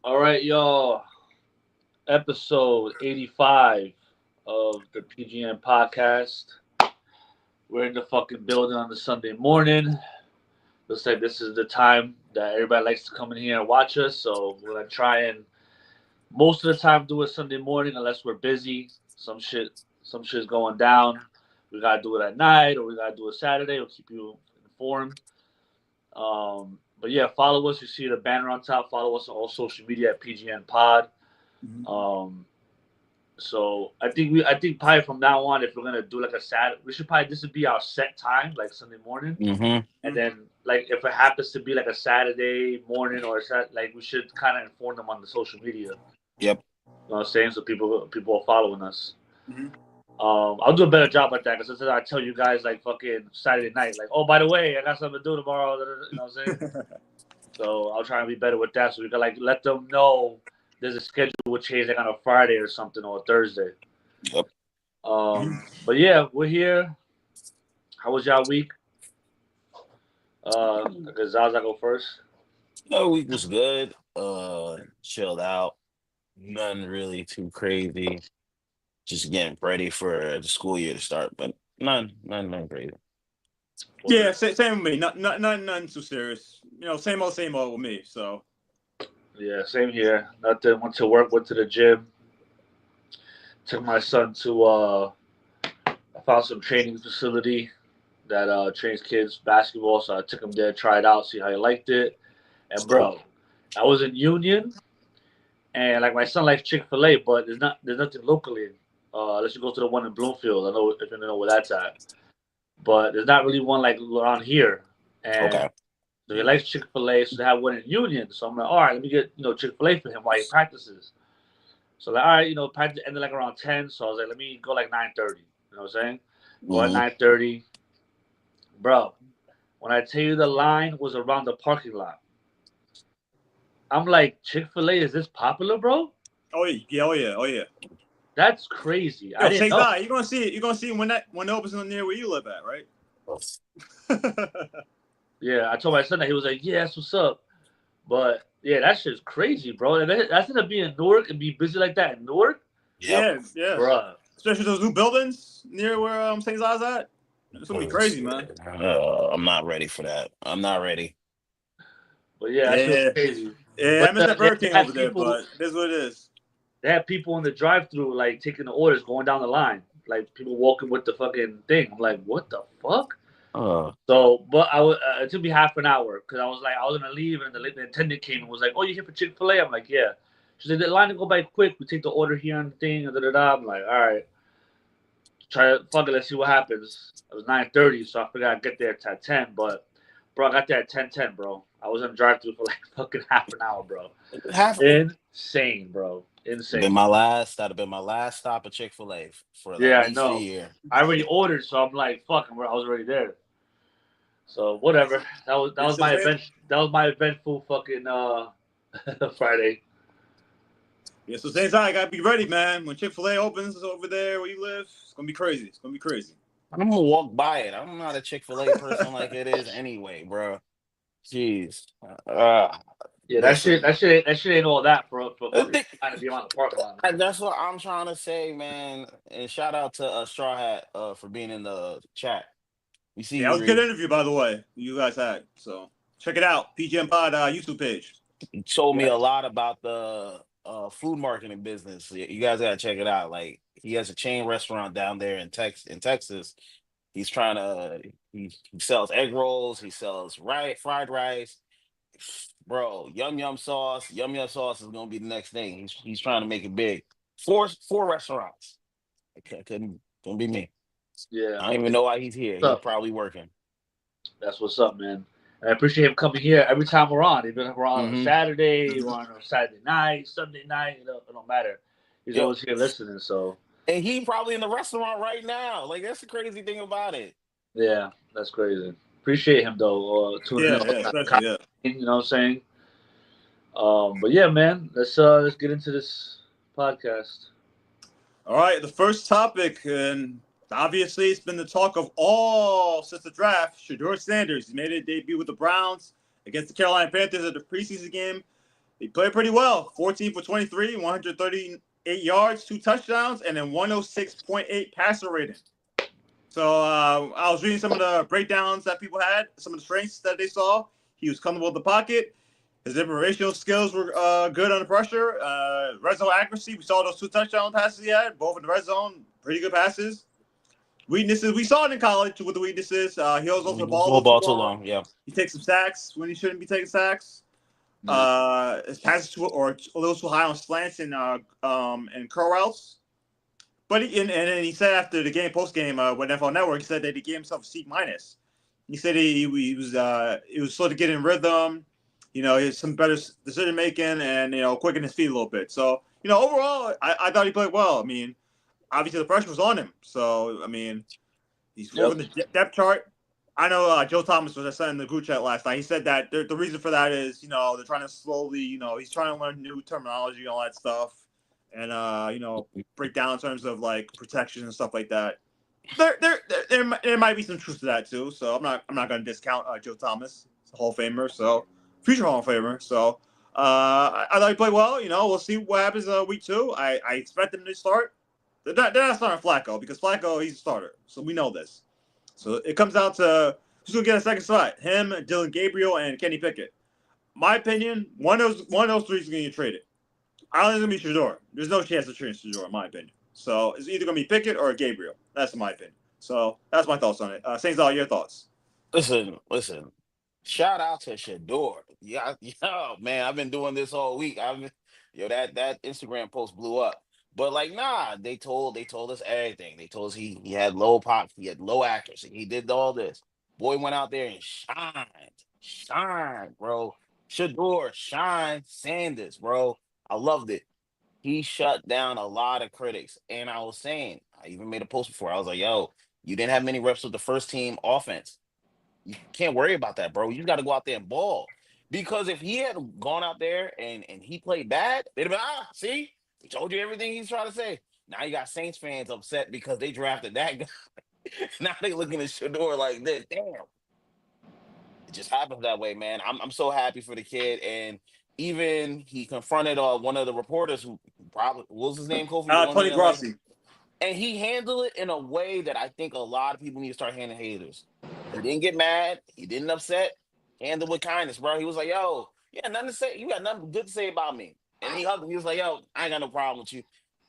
All right, y'all. Episode 85 of the PGN podcast. We're in the fucking building on the Sunday morning. Looks like this is the time that everybody likes to come in here and watch us. So we're gonna try and most of the time do it Sunday morning unless we're busy. Some shit's going down. We gotta do it at night or we gotta do it Saturday. We'll keep you informed. But yeah, follow us. You see the banner on top. Follow us on all social media at PGN Pod. Mhm. Um, I think probably from now on, if we're gonna do like a Saturday, we should probably this would be our set time, like Sunday morning, Mm-hmm. and then like if it happens to be like a Saturday morning or like we should kind of inform them on the social media. You Yep. know what I'm saying? So people are following us. Mhm. I'll do a better job at that because sometimes I tell you guys like fucking Saturday night, like, oh, by the way, I got something to do tomorrow. You know what I'm saying? So I'll try and be better with that, so we can like let them know there's a schedule change like on a Friday or something or a Thursday. Yep. But yeah, we're here. How was y'all week? I guess Zaza go first. No, week was good. Chilled out. Nothing really too crazy. Just getting ready for the school year to start, but nothing crazy. Yeah, same with me. Nothing too serious. Same old with me. So Yeah, same here. Nothing. Went to work. Went to the gym. Took my son to. I found some training facility that trains kids basketball, so I took him there, tried out, see how he liked it. And bro, I was in Union, and like my son likes Chick-fil-A, but there's nothing locally. Unless you go to the one in Bloomfield, I know if you know where that's at. But there's not really one like around here. And Okay. so he likes Chick-fil-A, so they have one in Union. So I'm like, all right, let me get Chick-fil-A for him while he practices. So like, all right, practice ended like around 10. So I was like, let me go like 9:30. You know what I'm saying? Go at Mm-hmm. 9:30, bro. When I tell you the line was around the parking lot, I'm like, Chick-fil-A is this popular, bro? oh yeah, oh yeah. That's crazy. I Yo, didn't Shay's know. Eye, you're gonna see it. You're gonna see it when it opens near where you live at, right? Yeah, I told my son that he was like, yeah, that's what's up. But yeah, that shit's crazy, bro. And that's gonna be in Newark and be busy like that in Newark, Yep. yeah. bruh. Especially those new buildings near where St. Zah's at. It's gonna be crazy, man. I'm not ready for that. I'm not ready. But yeah, that shit was Yeah, crazy. yeah. I But miss that Burger they King had over there, people, but it is what it is. they had people in the drive-through like taking the orders, going down the line, like people walking with the fucking thing. I'm like, what the fuck? Uh, So, but it took me half an hour because I was like, I was gonna leave, and the attendant came and was like, "Oh, you here for Chick-fil-A?" I'm like, "Yeah." She said, "The line to go by quick. We take the order here on the thing." And da da da. I'm like, "All right, try to fuck it. Let's see what happens." It was 9:30, so I figured I'd get there at 10. But bro, I got there at 10:10, bro. I was on drive-through for like fucking half an hour, bro. half Insane, bro. been Insane. my last. That'd have been my last stop at Chick-fil-A for at Yeah, I least a know. year. I already ordered, so I'm like, fuck, I was already there. So whatever. That Yeah, was so my Zay, event. That was my eventful fucking Friday. yeah, so St. Zah, gotta be ready, man. When Chick-fil-A opens over there where you live, it's gonna be crazy. It's gonna be crazy. I'm gonna walk by it. I'm not a Chick-fil-A person like it is anyway, bro. Jeez. Uh, Yeah, listen. that shit ain't all that for Uh, fucking th- trying to be on the parking lot, man. That's what I'm trying to say, man. And shout out to Straw Hat for being in the chat. We see Yeah, that you, was a good Reed. interview, by the way. You guys had so check it out. PGM Pod YouTube page. You told me Yeah, a lot about the food marketing business. You guys gotta check it out. Like he has a chain restaurant down there in Texas. He's trying to he sells egg rolls. He sells fried rice. Bro, yum sauce. Yum sauce is gonna be the next thing. He's trying to make it big. Four restaurants. Couldn't be me. yeah. I don't even know why he's here. He's What's up? probably working. That's what's up, man. And I appreciate him coming here every time we're on. Even we're on a Mm-hmm. Saturday, we're on a Saturday night, Sunday night. It don't matter. He's Yep. always here listening. So And he probably in the restaurant right now. Like that's the crazy thing about it. yeah, that's crazy. Appreciate him though, tuning in. Yeah, especially yeah. You know what I'm saying? But yeah, man, let's get into this podcast. All right, the first topic, and obviously it's been the talk of all since the draft. Shedeur Sanders he made a debut with the Browns against the Carolina Panthers at the preseason game. He played pretty well. 14 for 23, 138 yards, 2 touchdowns, and then 106.8 passer rating. So I was reading some of the breakdowns that people had, some of the strengths that they saw. He was comfortable with the pocket. His informational skills were good under pressure. Red zone accuracy, we saw those 2 touchdown passes he had, both in the red zone, pretty good passes. Weaknesses, we saw it in college with the weaknesses. He holds onto the ball a Hold little ball too too long. long. Yeah. He takes some sacks when he shouldn't be taking sacks. His passes or a little too high on slants and curl routes. But then he said after the game, post game, with NFL Network, he said that he gave himself a C minus. He said he was slow to get in rhythm. He had some better decision making and quicken his feet a little bit. So overall, I thought he played well. I mean, obviously the pressure was on him. So I mean, he's moving the depth chart. I know Joe Thomas was saying in the group chat last night. He said that the reason for that is they're trying to slowly he's trying to learn new terminology and all that stuff. And break down in terms of like protection and stuff like that. There might be some truth to that too. So I'm not going to discount Joe Thomas, Hall of Famer, so future Hall of Famer. So I thought he played well. We'll see what happens week 2. I expect him to start. They're not starting Flacco because Flacco he's a starter, so we know this. So it comes down to who's going to get a second spot: him, Dylan Gabriel, and Kenny Pickett. My opinion, one of those 3 is going to get traded. I don't think it's going to be Shedeur. There's no chance of trading Shedeur, in my opinion. So it's either going to be Pickett or Gabriel. That's my opinion. So that's my thoughts on it. Saints, all your thoughts. Listen. Shout out to Shedeur. Yeah, man, I've been doing this all week. That Instagram post blew up. But like, nah, they told us everything. They told us he had low pop, he had low accuracy, he did all this. Boy went out there and shined, bro. Shedeur, shine Sanders, bro. I loved it. He shut down a lot of critics. And I was saying, I even made a post before. I was like, yo, you didn't have many reps with the first team offense. You can't worry about that, bro. You got to go out there and ball. Because if he had gone out there and he played bad, they'd have been, see, we told you everything he's trying to say. Now you got Saints fans upset because they drafted that guy. Now they looking at Shedeur like this. Damn. It just happens that way, man. I'm so happy for the kid. And even he confronted one of the reporters who probably, what was his name, Kofi? The one Tony in LA? Grossi. And he handled it in a way that I think a lot of people need to start handling haters. He didn't get mad. He didn't upset. Handled with kindness, bro. He was like, yo, yeah, nothing to say. You got nothing good to say about me. And he hugged him. He was like, yo, I ain't got no problem with you.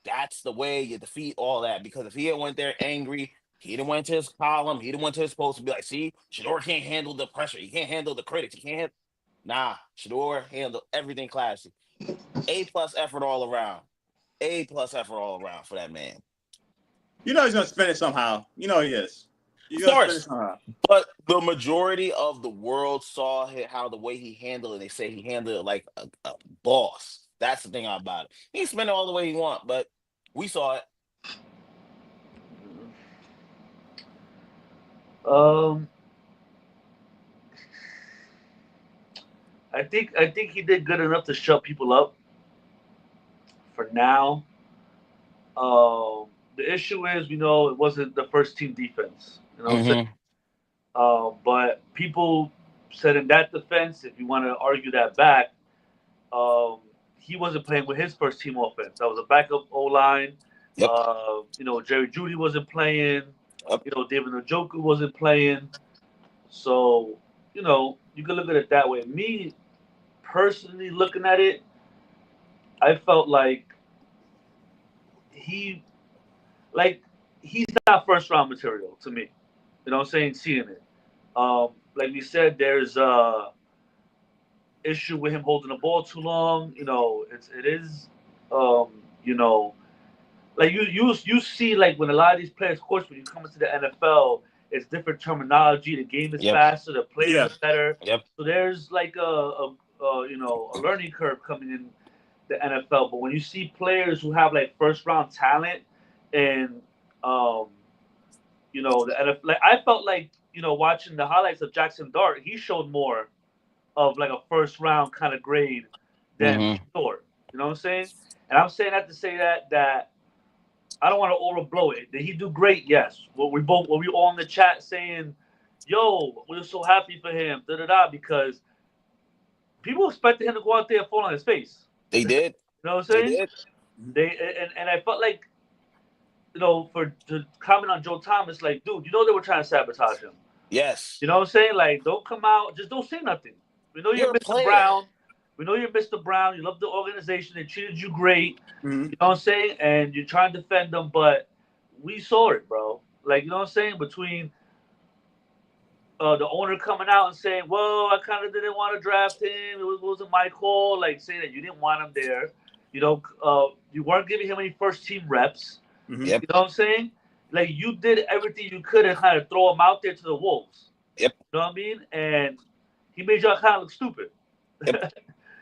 That's the way you defeat all that. Because if he had went there angry, he didn't went to his column. He didn't went to his post to be like, see, Shedeur can't handle the pressure. He can't handle the critics. He can't. Nah, Shedeur handled everything classy. A+ effort all around. A+ effort all around for that man. He's going to spin it somehow. He is. He's going to spin it somehow. But the majority of the world saw how the way he handled it. They say he handled it like a boss. That's the thing about it. He can spin it all the way he want, but we saw it. I think he did good enough to shut people up for now. The issue is, it wasn't the first team defense. You know what I'm saying? But people said in that defense, if you want to argue that back, he wasn't playing with his first team offense. That was a backup O line. Yep. Jerry Jeudy wasn't playing. Yep. David Njoku wasn't playing. So, you can look at it that way. Me personally looking at it, I felt like he's not first round material to me. You know what I'm saying? Seeing it. Like we said, there's issue with him holding the ball too long. It is like you see, like, when a lot of these players, of course, when you come into the NFL, it's different terminology. The game is faster. The players are better. Yep. So there's like a learning curve coming in the NFL. But when you see players who have like first round talent and the NFL, like, I felt like watching the highlights of Jackson Dart, he showed more of like a first round kind of grade than Shedeur. You know what I'm saying? And I'm saying that to say that I don't want to overblow it. Did he do great? Yes. Were we all in the chat saying, "Yo, we're so happy for him," because people expected him to go out there and fall on his face. They did. You know what I'm They saying? did. And I felt like, to comment on Joe Thomas, like, dude, they were trying to sabotage him. Yes. You know what I'm saying? Like, don't come out, just don't say nothing. We know you're You're a Mr. player. Brown. We know you're Mr. Brown. You love the organization. They treated you great. Mm-hmm. You know what I'm saying? And you're trying to defend them, but we saw it, bro. Like, you know what I'm saying? Between the owner coming out and saying, well, I kind of didn't want to draft him. Wasn't my call. Like, saying that you didn't want him there. You weren't giving him any first team reps. Mm-hmm. Yep. You know what I'm saying? Like, you did everything you could to kind of throw him out there to the wolves. Yep. You know what I mean? And he made y'all kind of look stupid. Yep.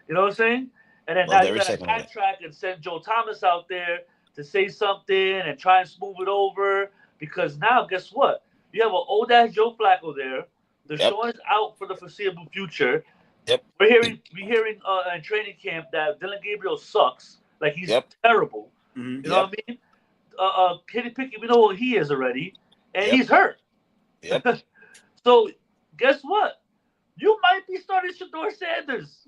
You know what I'm saying? And then Loved now you every got to second of it. backtrack and send Joe Thomas out there to say something and try and smooth it over. Because now, guess what? You have an old ass Joe Flacco there. Deshaun is out for the foreseeable future. Yep. We're hearing in training camp that Dylan Gabriel sucks. Like, he's terrible. Mm-hmm. You know what I mean? Kenny Pickett, we know what he is already, and he's hurt. Yep. So guess what? You might be starting Shedeur Sanders.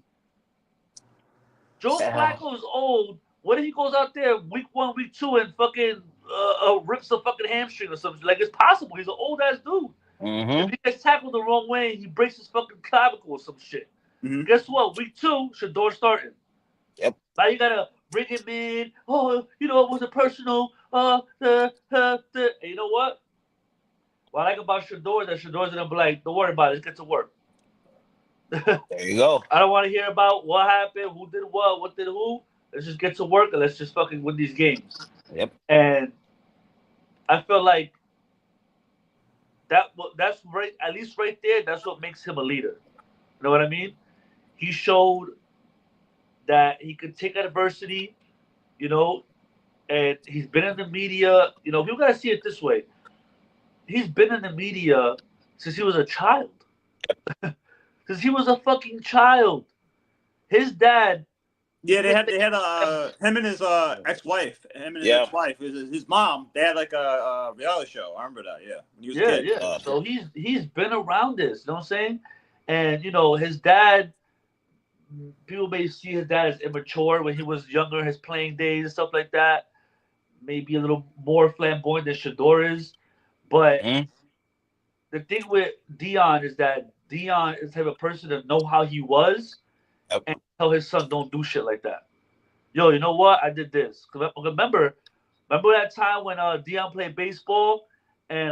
Joe Flacco is old. What if he goes out there week 1, week 2, and fucking rips a fucking hamstring or something? Like, it's possible. He's an old ass dude. Mm-hmm. If he gets tackled the wrong way, he breaks his fucking clavicle or some shit. Mm-hmm. Guess what? Week 2, Shedeur starting. Yep. Now you gotta bring him in. Oh, it wasn't personal. And you know what? What I like about Shedeur is that Shedor's gonna be like, don't worry about it. Let's get to work. There you go. I don't want to hear about what happened, who did what did who. Let's just get to work and let's just fucking win these games. Yep. And I feel like that's right. At least right there, that's what makes him a leader. You know what I mean? He showed that he could take adversity, and he's been in the media. People gotta see it this way. He's been in the media since he was a child. Since he was a fucking child. His dad. Yeah, they had him and his ex-wife. Him and his ex-wife, his mom. They had like a reality show. I remember that. Yeah, when he was a kid. Yeah. So he's been around this. You know what I'm saying? And his dad. People may see his dad as immature when he was younger, his playing days and stuff like that. Maybe a little more flamboyant than Shedeur is. But the thing with Dion is that Dion is the type of person to know how he was and tell his son, don't do shit like that. Yo, you know what? I did this. Remember that time when Dion played baseball and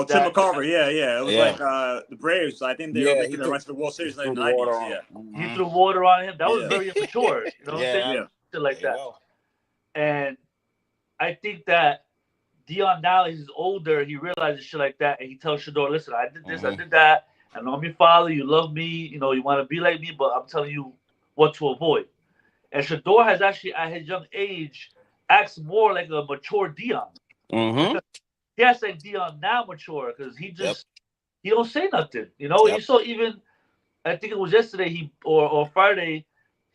Tim McCarver, yeah. It was like the Braves. I think they were making the run to the World Series in the 90s. Yeah. He threw water on him. That was very immature. You know what I'm saying? Yeah. Shit like that. And I think that Dion now he's older. He realizes shit like that, and he tells Shedeur, "Listen, I did this, I did that. I know I'm your father. You love me. You want to be like me, but I'm telling you what to avoid." And Shedeur has actually, at his young age, acts more like a mature Dion. Mm-hmm. He acts like Dion now mature because he just he don't say nothing. You saw even I think it was yesterday or Friday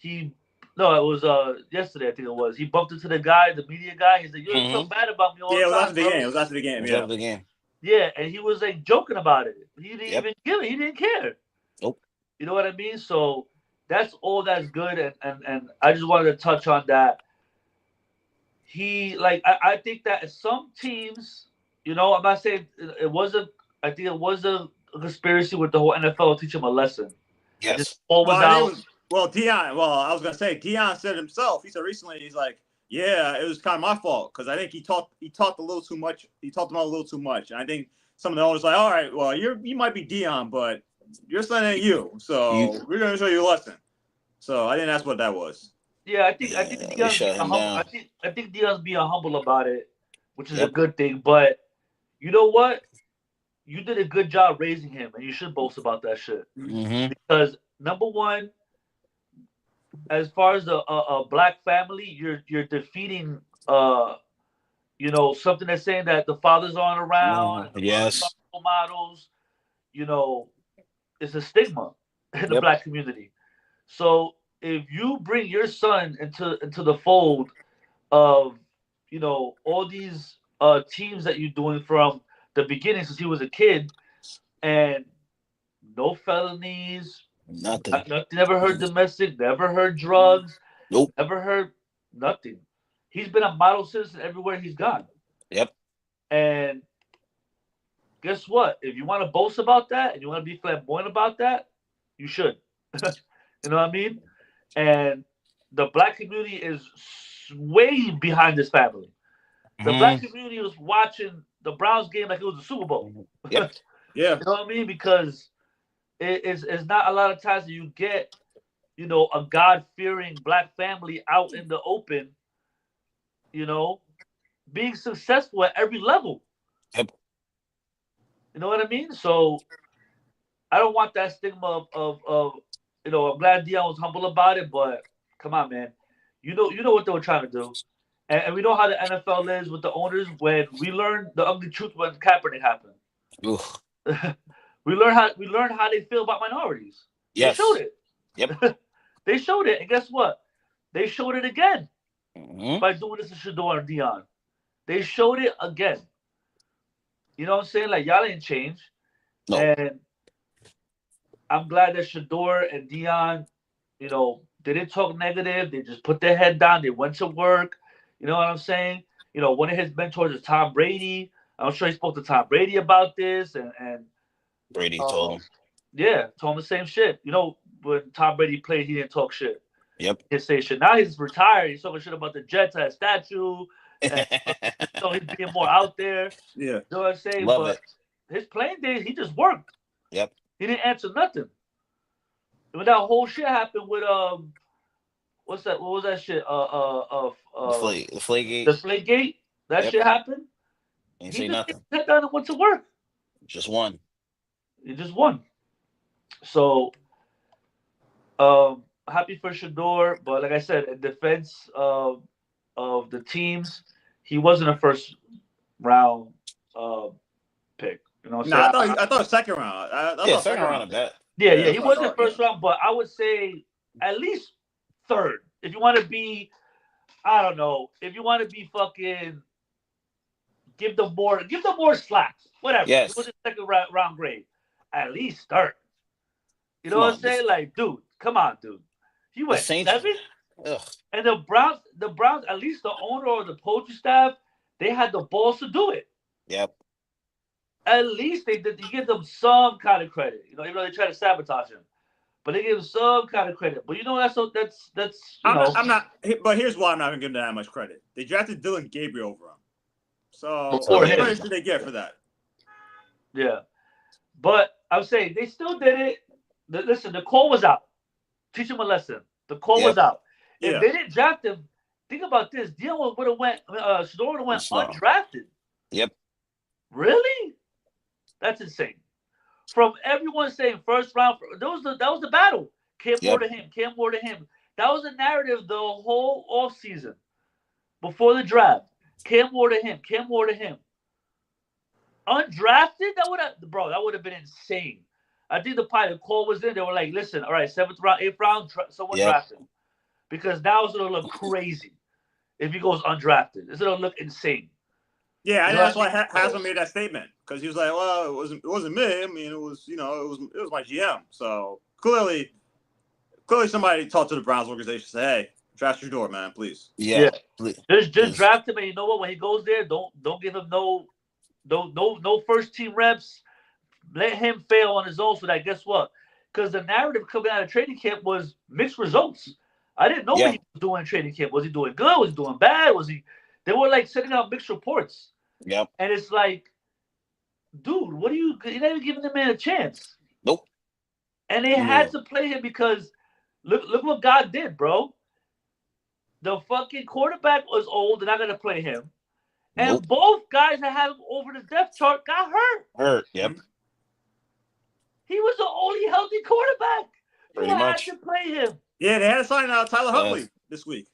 it was yesterday I think it was. He bumped into the media guy. He's like, "You're so bad about me all the time." It was after the game. Yeah, and he was like joking about it. He didn't even give it. He didn't care. Nope. You know what I mean? So that's all that's good, and I just wanted to touch on that. I think that some teams, I'm not saying it wasn't. I think it was a conspiracy with the whole NFL to teach him a lesson. Yes. Dion. Well, I was gonna say Dion said himself. He said recently, he's like, "Yeah, it was kind of my fault because I think he talked a little too much. He talked about a little too much, and I think some of the owners like, all right, well, you might be Dion, but your son ain't you, so we're gonna show you a lesson." So I didn't ask what that was. Yeah, I think Dion's being humble. I think Dion's being humble about it, which is a good thing. But you know what? You did a good job raising him, and you should boast about that shit. Mm-hmm. Because number one, as far as a black family, you're defeating something that's saying that the fathers aren't around and the mothers aren't role models. It's a stigma in the black community. So if you bring your son into the fold of all these teams that you're doing from the beginning since he was a kid, and no felonies, Nothing. Never heard domestic. Never heard drugs. Nope. Never heard nothing. He's been a model citizen everywhere he's gone. Yep. And guess what? If you want to boast about that and you want to be flamboyant about that, you should. You know what I mean? And the black community is way behind this family. The black community was watching the Browns game like it was a Super Bowl. Yep. Yeah. You know what I mean? Because it's not a lot of times that you get, a God-fearing black family out in the open, being successful at every level. Yep. You know what I mean? So I don't want that stigma of I'm glad Dion was humble about it, but come on, man. You know what they were trying to do. And we know how the NFL is with the owners. When we learned the ugly truth when Kaepernick happened. Oof. we learned how they feel about minorities. Yes. They showed it. Yep. They showed it. And guess what? They showed it again Mm-hmm. by doing this to Shedeur and Dion. They showed it again. You know what I'm saying? Like, y'all ain't changed. No. And I'm glad that Shedeur and Dion, they didn't talk negative. They just put their head down. They went to work. You know what I'm saying? One of his mentors is Tom Brady. I'm sure he spoke to Tom Brady about this. And Brady told him. Yeah, told him the same shit. When Tom Brady played, he didn't talk shit. Yep. He didn't say shit. Now he's retired. He's talking shit about the Jets at a statue. And, so he's being more out there. Yeah. You know what I'm saying? Love but it. His playing days, he just worked. Yep. He didn't answer nothing. When that whole shit happened with what's that? What was that shit? The Flagate. The Flagate. That shit happened. Ain't He say just nothing. sat down and went to work. Just won. He just won. So, happy for Shedeur, but like I said, in defense of the teams, he wasn't a first round pick. You know what I'm saying? I thought second round. I thought second round of that. Yeah, he wasn't first round, but I would say at least third. If you want to be, I don't know, if you want to be fucking, give them more slack. Whatever. Yes. It was a second round grade. At least third. You know what I'm saying? Like, dude, come on, dude. He went 7. Ugh. And the Browns, at least the owner or the poetry staff, they had the balls to do it. Yep. At least they did. You give them some kind of credit. Even though they try to sabotage him, but they give him some kind of credit. But that's. I'm not. But here's why I'm not going to give them that much credit. They drafted Dylan Gabriel over him, so what credit should they get for that? Yeah, but I'm saying they still did it. Listen, the call was out. Teach him a lesson. The call was out. If they didn't draft him, think about this. Dion would have went. Shedeur would have went undrafted. Yep. Really? That's insane. From everyone saying first round, that was the battle. Cam Moore to him. That was the narrative the whole off season before the draft. Cam Moore to him. Undrafted, that would have been insane. I think the call was in. They were like, listen, all right, 7th round, 8th round, someone drafted him. Because now it's going to look crazy if he goes undrafted. It's going to look insane. Yeah, and that's why Haslam made that statement. Because he was like, well, it wasn't me. I mean, it was my GM. So clearly somebody talked to the Browns organization and said, hey, draft Shedeur, man, please. Yeah. Just draft him, and you know what? When he goes there, don't give him no first team reps. Let him fail on his own so that, guess what? Because the narrative coming out of training camp was mixed results. I didn't know what he was doing in training camp. Was he doing good? Was he doing bad? They were like sending out mixed reports. Yep. And it's like, dude, you're not even giving the man a chance. Nope. And they had to play him because look what God did, bro. The fucking quarterback was old. They're not going to play him. And both guys that had him over the depth chart got hurt. Yep. He was the only healthy quarterback. Pretty much. Had to play him. Yeah, they had to sign Tyler Huntley this week.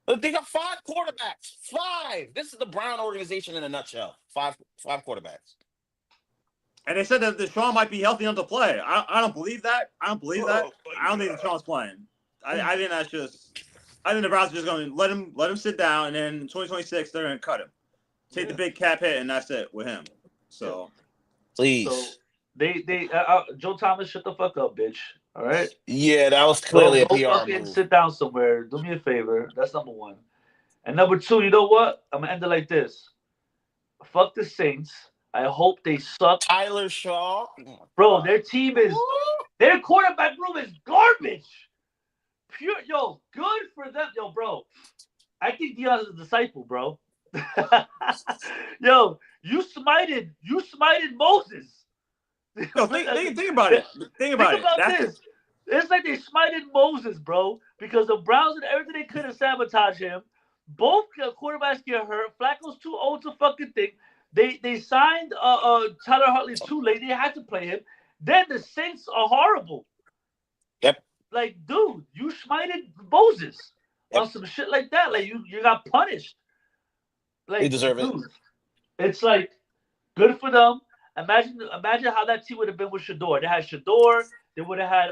They got 5 quarterbacks. 5. This is the Brown organization in a nutshell. 5 quarterbacks. And they said that Deshaun might be healthy enough to play. I don't believe that. I don't think Deshaun's playing. I think that's just. I think the Browns are just going to let him sit down, and then in 2026 they're going to cut him, take the big cap hit, and that's it with him. So, please. So they Joe Thomas, shut the fuck up, bitch. All right. Yeah, that was Go clearly a PR fucking move. sit down somewhere. Do me a favor. That's number one. And number two, you know what? I'm gonna end it like this. Fuck the Saints. I hope they suck. Tyler Shaw. Oh my Bro, God. their team is their quarterback room is garbage. Pure yo, good for them. Yo, bro. I think Dion's a disciple, bro. Yo, you smited Moses. Yo, think about it. Think Think about it. about That's this. It's like they smited Moses, bro, because the Browns did everything they could to sabotage him. Both quarterbacks get hurt. Flacco's too old to fucking think. They signed Tyler Huntley too late. They had to play him. Then the Saints are horrible. Yep. Like, dude, you smited Moses Yep. on some shit like that. Like, you got punished. They Like, deserve it. dude, it's like good for them. Imagine how that team would have been with Shedeur. They had Shedeur. They would have had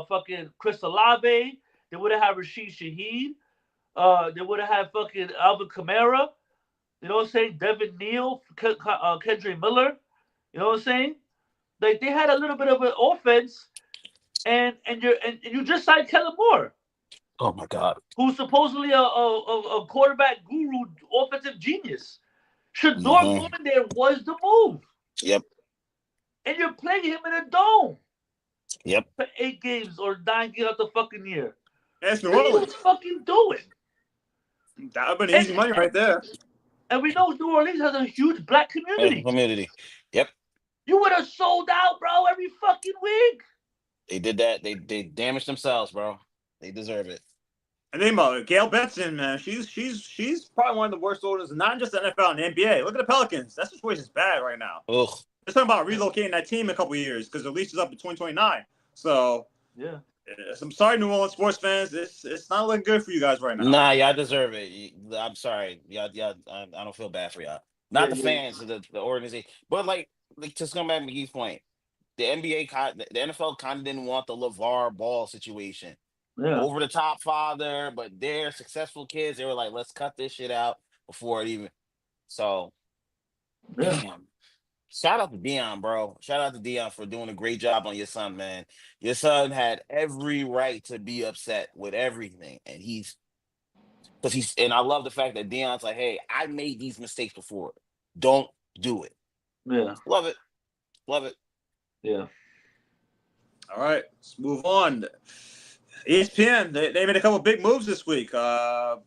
fucking Chris Olave. They would have had Rashid Shaheed. They would have had fucking Alvin Kamara. You know what I'm saying? Devin Neal, Kendrick Miller. You know what I'm saying? Like they had a little bit of an offense, and you just signed Kellen Moore, Oh my God. who's supposedly a quarterback guru, offensive genius. Shedeur Hmm. going there was the move, Yep. and you're playing him in a dome Yep. for 8 games or 9 games out the fucking year. New What are you Orleans. fucking doing? That would have been easy money right there. And we know New Orleans has a huge black community. Community. Yep. You would have sold out, bro, every fucking week. They did that. They damaged themselves, bro. They deserve it. And think about it, Gail Benson, man, she's probably one of the worst owners, not just the NFL and the NBA. Look at the Pelicans. That situation's bad right now. Ugh. They're talking about relocating that team in a couple of years because the lease is up in 2029. So, yeah, I'm sorry, New Orleans sports fans. It's not looking good for you guys right now. Nah, y'all deserve it. I'm sorry. Y'all, I don't feel bad for y'all. Not the fans, the organization. But like just come back to McGee's point, the the NFL kind of didn't want the LeVar Ball situation. yeah. Over the top father, but they're successful kids. They were like, let's cut this shit out before it even. So, Yeah. damn. Shout out to Dion, bro. Shout out to Dion for doing a great job on your son, man. Your son had every right to be upset with everything, and and I love the fact that Dion's like, hey, I made these mistakes before. Don't do it. Yeah. Love it. Love it. Yeah. All right, let's move on. ESPN, they made a couple big moves this week. We'll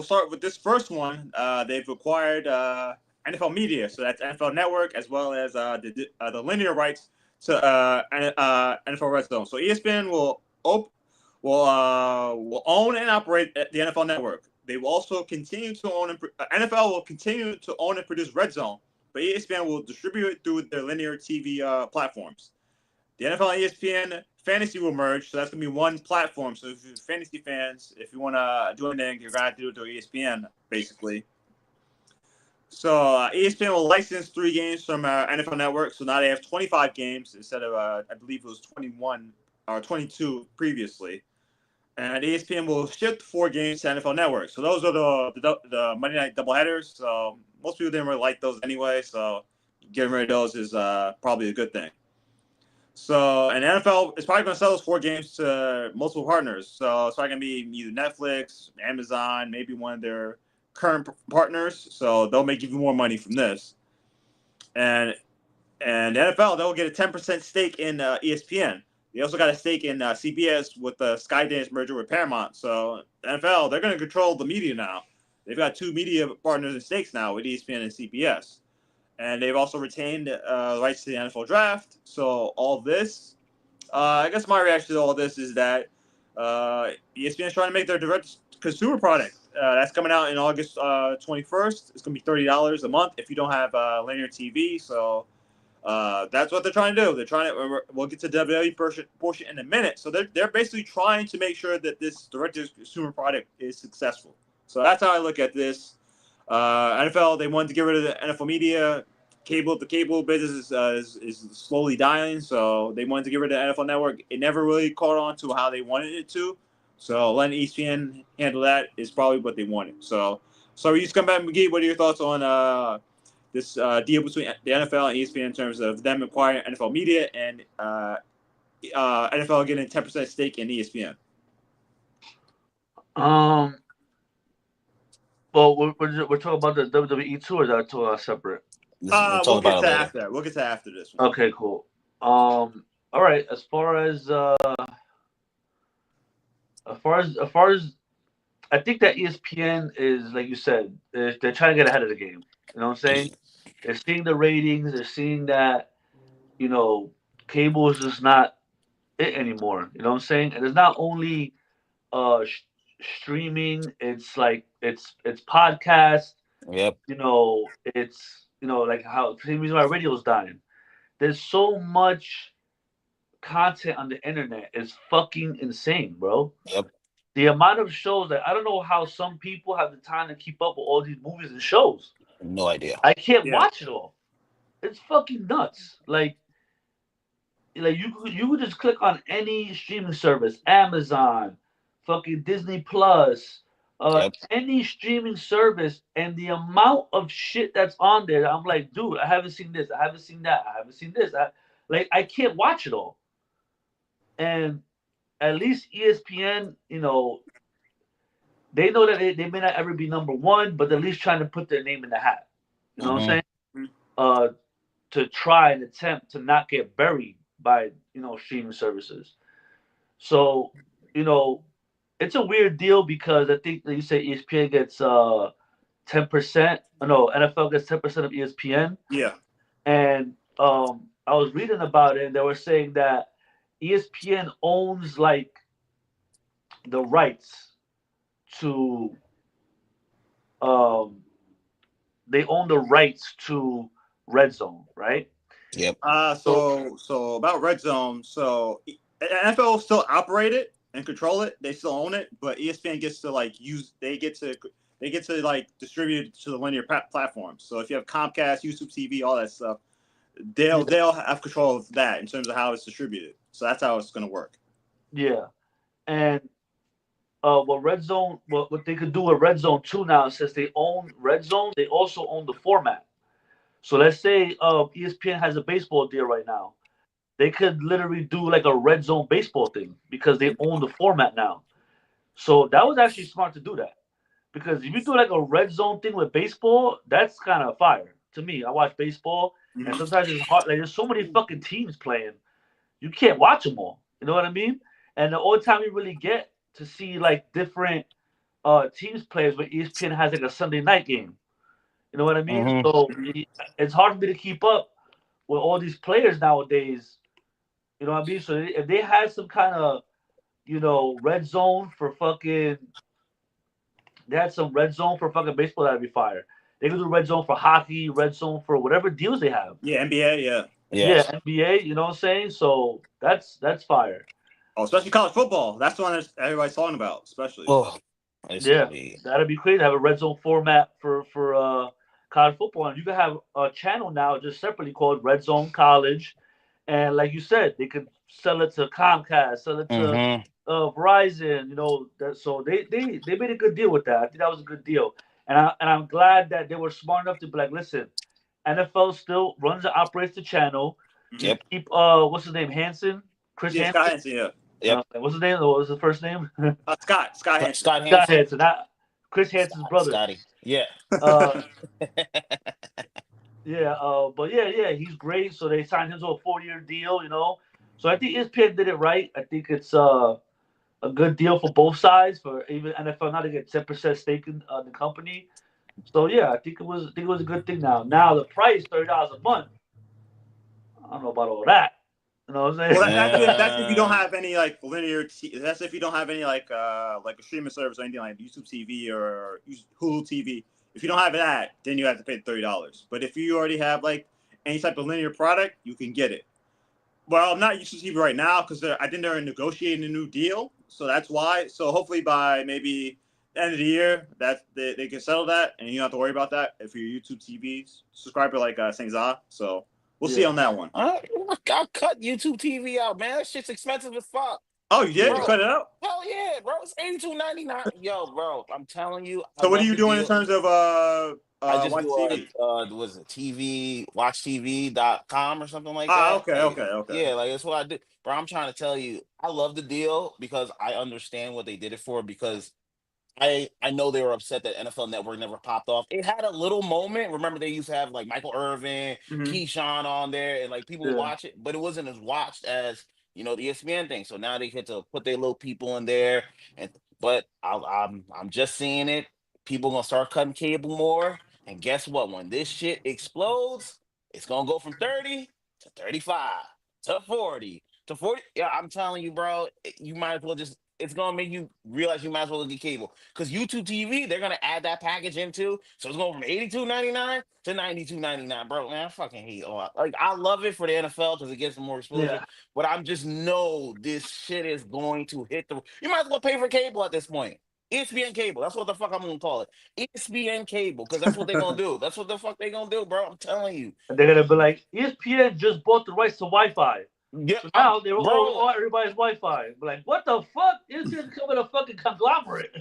start with this first one. They've acquired NFL Media, so that's NFL Network as well as the linear rights to NFL Red Zone. So ESPN will own and operate the NFL Network. They will also continue to own NFL will continue to own and produce Red Zone, but ESPN will distribute it through their linear TV platforms. The NFL and ESPN Fantasy will merge, so that's going to be one platform. So if you're fantasy fans, if you want to do anything, you're going to have to do it through ESPN, basically. So ESPN will license 3 games from NFL Network. So now they have 25 games instead of, I believe it was 21 or 22 previously. And ESPN will shift 4 games to NFL Network. So those are the Monday night doubleheaders. So most people didn't really like those anyway. So getting rid of those is probably a good thing. So, and NFL is probably going to sell those 4 games to multiple partners. So it's probably going to be either Netflix, Amazon, maybe one of their current partners. So they'll make even more money from this. And the NFL, they'll get a 10% stake in ESPN. They also got a stake in CBS with the Skydance merger with Paramount. So NFL, they're going to control the media now. They've got 2 media partners and stakes now with ESPN and CBS. And they've also retained rights to the NFL draft. So all this, I guess my reaction to all this is that ESPN is trying to make their direct consumer product. That's coming out in August 21st. It's going to be $30 a month if you don't have linear TV. So that's what they're trying to do. They're trying to. We'll get to the WWE portion in a minute. So they're basically trying to make sure that this direct consumer product is successful. So that's how I look at this. NFL, they wanted to get rid of the NFL media. The cable business is slowly dying, so they wanted to get rid of the NFL Network. It never really caught on to how they wanted it to. So letting ESPN handle that is probably what they wanted. So you just come back, McGee. What are your thoughts on this deal between the NFL and ESPN in terms of them acquiring NFL media and NFL getting 10% stake in ESPN? Well, we're talking about the WWE too, or is that two separate? We'll talk We'll get about to it later. after. We'll get to after this one. Okay, cool. All right. As far as I think that ESPN is, like you said, they're trying to get ahead of the game. You know what I'm saying? They're seeing the ratings. They're seeing that, cable is just not it anymore. You know what I'm saying? And it's not only streaming. It's like it's podcast. Yep. It's like how the reason why radio's dying. There's so much content on the internet. It's fucking insane, bro. Yep. The amount of shows that I don't know how some people have the time to keep up with all these movies and shows. No idea. I can't watch it all. It's fucking nuts. Like you could just click on any streaming service, Amazon, fucking Disney Plus, any streaming service, and the amount of shit that's on there. I'm like, dude, I haven't seen this, I haven't seen that, I haven't seen this. I can't watch it all. And at least ESPN, they know that they may not ever be number one, but they're at least trying to put their name in the hat. You know what I'm saying? To try and attempt to not get buried by streaming services. So it's a weird deal because I think that you say ESPN gets 10%. No, NFL gets 10% of ESPN. Yeah. And I was reading about it, and they were saying that ESPN owns like the rights to they own the rights to Red Zone, right? Yep. So about Red Zone, so NFL still operate it and control it. They still own it, but ESPN gets to like they get to like distribute it to the linear platforms. So if you have Comcast, YouTube TV, all that stuff, they'll have control of that in terms of how it's distributed. So that's how it's going to work. Yeah, and what Red Zone, what they could do with Red Zone 2 now, since they own Red Zone, they also own the format. So let's say ESPN has a baseball deal right now. They could literally do like a Red Zone baseball thing because they own the format now. So that was actually smart to do that. Because if you do like a Red Zone thing with baseball, that's kind of fire to me. I watch baseball, and sometimes it's hard. Like there's so many fucking teams playing, you can't watch them all. You know what I mean? And the only time you really get to see like different teams play is when ESPN has like a Sunday night game. You know what I mean? So it's hard for me to keep up with all these players nowadays. You know what I mean? So if they had some kind of, red zone for fucking, they had some red zone for fucking baseball, that'd be fire. They could do red zone for hockey, red zone for whatever deals they have. Yeah, NBA, yeah. Yeah, NBA, you know what I'm saying? So that's fire. Oh, especially college football. That's the one that everybody's talking about, especially. Oh, yeah, that'd be crazy. Have a red zone format for college football, and you could have a channel now just separately called Red Zone College, and like you said, they could sell it to Comcast, sell it to Verizon. So they made a good deal with that. I think that was a good deal, and I'm glad that they were smart enough to be like, listen, NFL still runs and operates the channel. Yep. Keep what's his name, Hansen, Chris Hansen. Scott Hansen, yeah. Yep. What's his name? What was his first name? Scott Hansen. Scott Hansen. Chris Hansen's brother. Scotty. Yeah. But he's great. So they signed him to a 4-year deal, So I think ESPN did it right. I think it's a good deal for both sides, for even NFL not to get 10% stake in the company. So yeah, I think it was a good thing. Now the price, $30 a month. I don't know about all that. You know what I'm saying? Well, that's if you don't have any like linear. That's if you don't have any like a streaming service or anything like YouTube TV or Hulu TV. If you don't have that, then you have to pay $30. But if you already have like any type of linear product, you can get it. Well, I'm not YouTube TV right now because I think they're negotiating a new deal, so that's why. So hopefully by maybe the end of the year, that they can settle that, and you don't have to worry about that if you're a YouTube TV subscriber like Saint Za. So. We'll see on that one. I'll cut YouTube TV out, man. That shit's expensive as fuck. Oh, you did? You cut it out? Hell yeah, bro. It's $82.99. Yo, bro, I'm telling you. So what are you doing in terms of I just Watch do TV. was it watchtv.com or something like Ah, that. okay, Like, okay. yeah, like that's what I do. Bro, I'm trying to tell you, I love the deal because I understand what they did it for because I know they were upset that NFL Network never popped off. It had a little moment. Remember, they used to have like Michael Irvin, Mm-hmm. Keyshawn on there, and like people would Yeah. watch it, but it wasn't as watched as the ESPN thing. So now they get to put their little people in there, and but I'm just seeing it. People gonna start cutting cable more, and guess what? When this shit explodes, it's gonna go from 30 to 35 to 40 to 40. Yeah, I'm telling you, bro. You might as well just. It's gonna make you realize you might as well get cable because YouTube TV they're gonna add that package into, so it's going from $82.99 to $92.99, bro. Man, I fucking hate all. Like I love it for the NFL because it gives them more exposure, Yeah. but I'm just know this shit is going to hit the. You might as well pay for cable at this point. ESPN cable. That's what the fuck I'm gonna call it. ESPN cable because that's what they're gonna do. That's what the fuck they gonna do, bro. I'm telling you. And they're gonna be like, ESPN just bought the rights to Wi-Fi. Yeah, So now they were bro. all everybody's Wi-Fi. But like, what the fuck? ESPN's becoming a fucking conglomerate.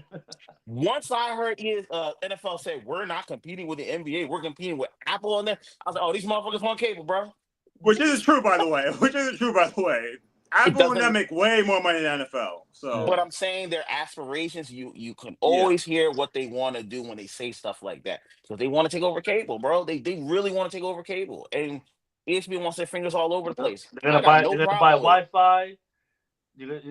Once I heard NFL say we're not competing with the NBA, we're competing with Apple and them, I was like, oh, these motherfuckers want cable, bro. Which isn't true, by the way. It Apple and them doesn't. make way more money than NFL. So But I'm saying their aspirations, you can yeah, always hear what they want to do when they say stuff like that. So they want to take over cable, bro. They really want to take over cable. And ESPN wants their fingers all over the place. They're I gonna got buy. no They're gonna buy problem with it. Wi-Fi.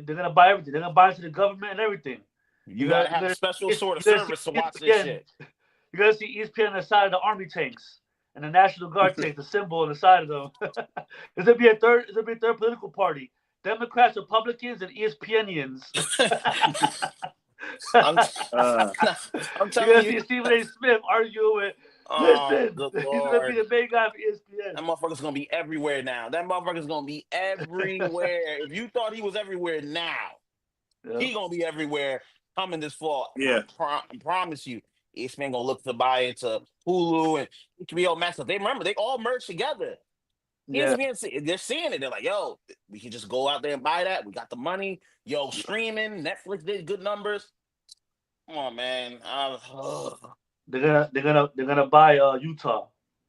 They're gonna buy everything. They're gonna buy it to the government and everything. You gotta have a special sort of service to watch this shit. You're gonna see ESPN on the side of the army tanks and the National Guard tanks, the symbol on the side of them. There's gonna be a third. There's gonna be a third political party: Democrats, Republicans, and ESPNians. I'm, I'm You're telling gonna you. see Stephen A. Smith arguing with. Oh, Listen, good he's gonna be lord. the main guy for ESPN. That motherfucker's gonna be everywhere now. That motherfucker's gonna be everywhere. If you thought he was everywhere now, Yeah. he gonna be everywhere coming this fall. yeah. I promise you. ESPN gonna look to buy into Hulu and HBO Max. They remember they all merged together. Yeah. ESPN, they're seeing it. They're like, yo, we can just go out there and buy that. We got the money. Yo, streaming. Netflix did good numbers. Come on, man. They're gonna buy Utah.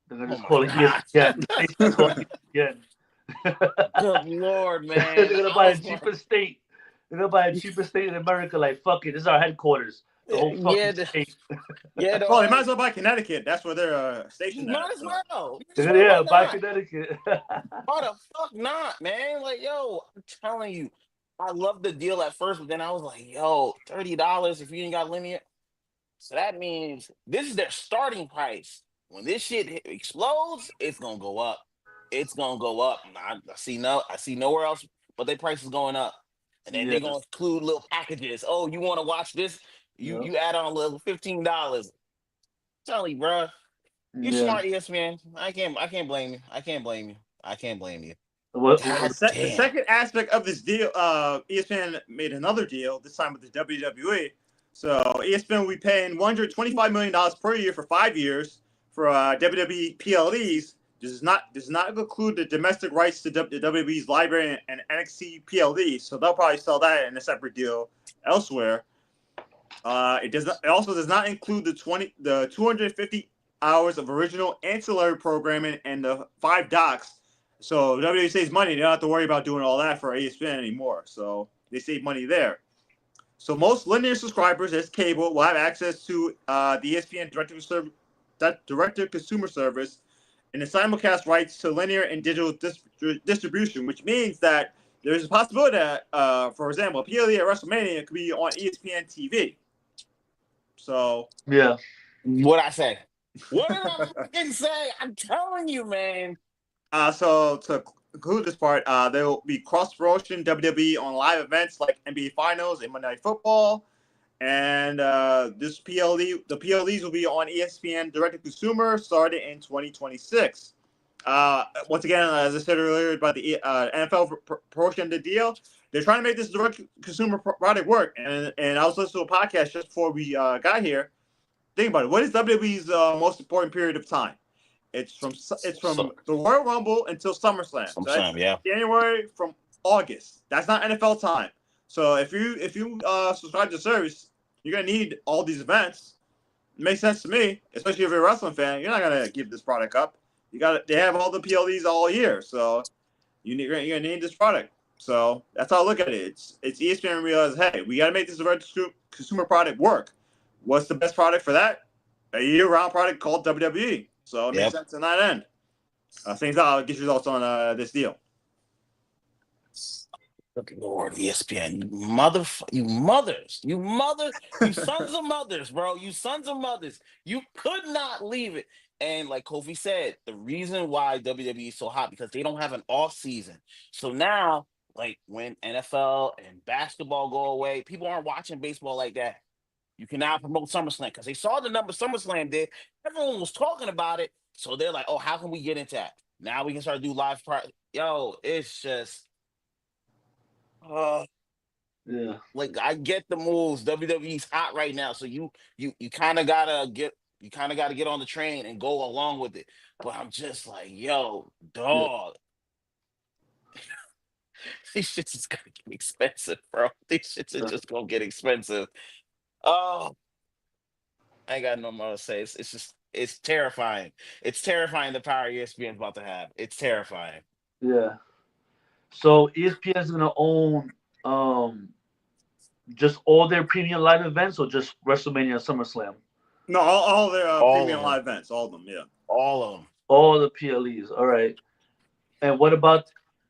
They're gonna Oh just my call it god. ESPN. The state's gonna call it ESPN. Good lord, man. They're gonna I buy was the cheapest state. They're gonna buy the cheapest state in America. Like fuck it, this is our headquarters. The whole yeah, fucking state. yeah. Well, they might as well buy Connecticut. That's where they're stationed Might at. as So. well. They're Sure, gonna why buy not? Connecticut. Why the fuck not, man? Like, yo, I'm telling you, I loved the deal at first, but then I was like, yo, $30 if you ain't got linear. So that means this is their starting price. When this shit explodes, it's gonna go up. It's gonna go up. I see nowhere else, but their price is going up. And then Yeah. they're gonna include little packages. Oh, you want to watch this? You Yep. you add on a little $15. Tell you, bro. You Yeah. smart, ESPN. I can't blame you. I can't blame you. I can't blame you. What, God The damn. second aspect of this deal, ESPN made another deal, this time with the WWE. So ESPN will be paying $125 million per year for 5 years for WWE PLEs. Does not include the domestic rights to the WWE's library and NXT PLEs. So they'll probably sell that in a separate deal elsewhere. It also does not include the 250 hours of original ancillary programming and the 5 docs. So WWE saves money. They don't have to worry about doing all that for ESPN anymore. So they save money there. So most linear subscribers, as cable, will have access to the ESPN direct-to-consumer service and the simulcast rights to linear and digital distribution, which means that there's a possibility that, for example, a PLE at WrestleMania could be on ESPN TV. So yeah. What I say? What did I fucking say? I'm telling you, man. So to conclude this part, there will be cross-promotion WWE on live events like NBA Finals and Monday Night Football, and the PLEs will be on ESPN direct-to-consumer starting in 2026. Once again, as I said earlier about the NFL portion of the deal, they're trying to make this direct-to-consumer product work. And I was listening to a podcast just before we got here. Think about it. What is WWE's most important period of time? It's from the Royal Rumble until SummerSlam. So that's Yeah. January from August. That's not NFL time. So if you subscribe to the service, you're gonna need all these events. Makes sense to me, especially if you're a wrestling fan. You're not gonna give this product up. They have all the PLEs all year, so you're gonna need this product. So that's how I look at it. It's ESPN realizes, hey, we gotta make this consumer product work. What's the best product for that? A year-round product called WWE. So it makes sense on that end. Things I'll get your thoughts on this deal. Good Lord, ESPN, you sons of mothers, bro. You sons of mothers. You could not leave it. And like Kofi said, the reason why WWE is so hot because they don't have an off season. So now, like when NFL and basketball go away, people aren't watching baseball like that. You can now promote SummerSlam because they saw the number SummerSlam did. Everyone was talking about it. So they're like, oh, how can we get into that? Now we can start to do live. Yo, it's just. Yeah. Like I get the moves. WWE's hot right now, so you kind of gotta get on the train and go along with it. But I'm just like, yo, dog, these shits is gonna get expensive, bro. These shits are just gonna get expensive. Oh, I ain't got no more to say. It's just it's terrifying. It's terrifying the power ESPN's about to have. It's terrifying. Yeah. So ESPN is gonna own just all their premium live events, or just WrestleMania and SummerSlam? No, all their All premium of them. live events, all of them, yeah. All of them. All the PLEs. All right. And what about?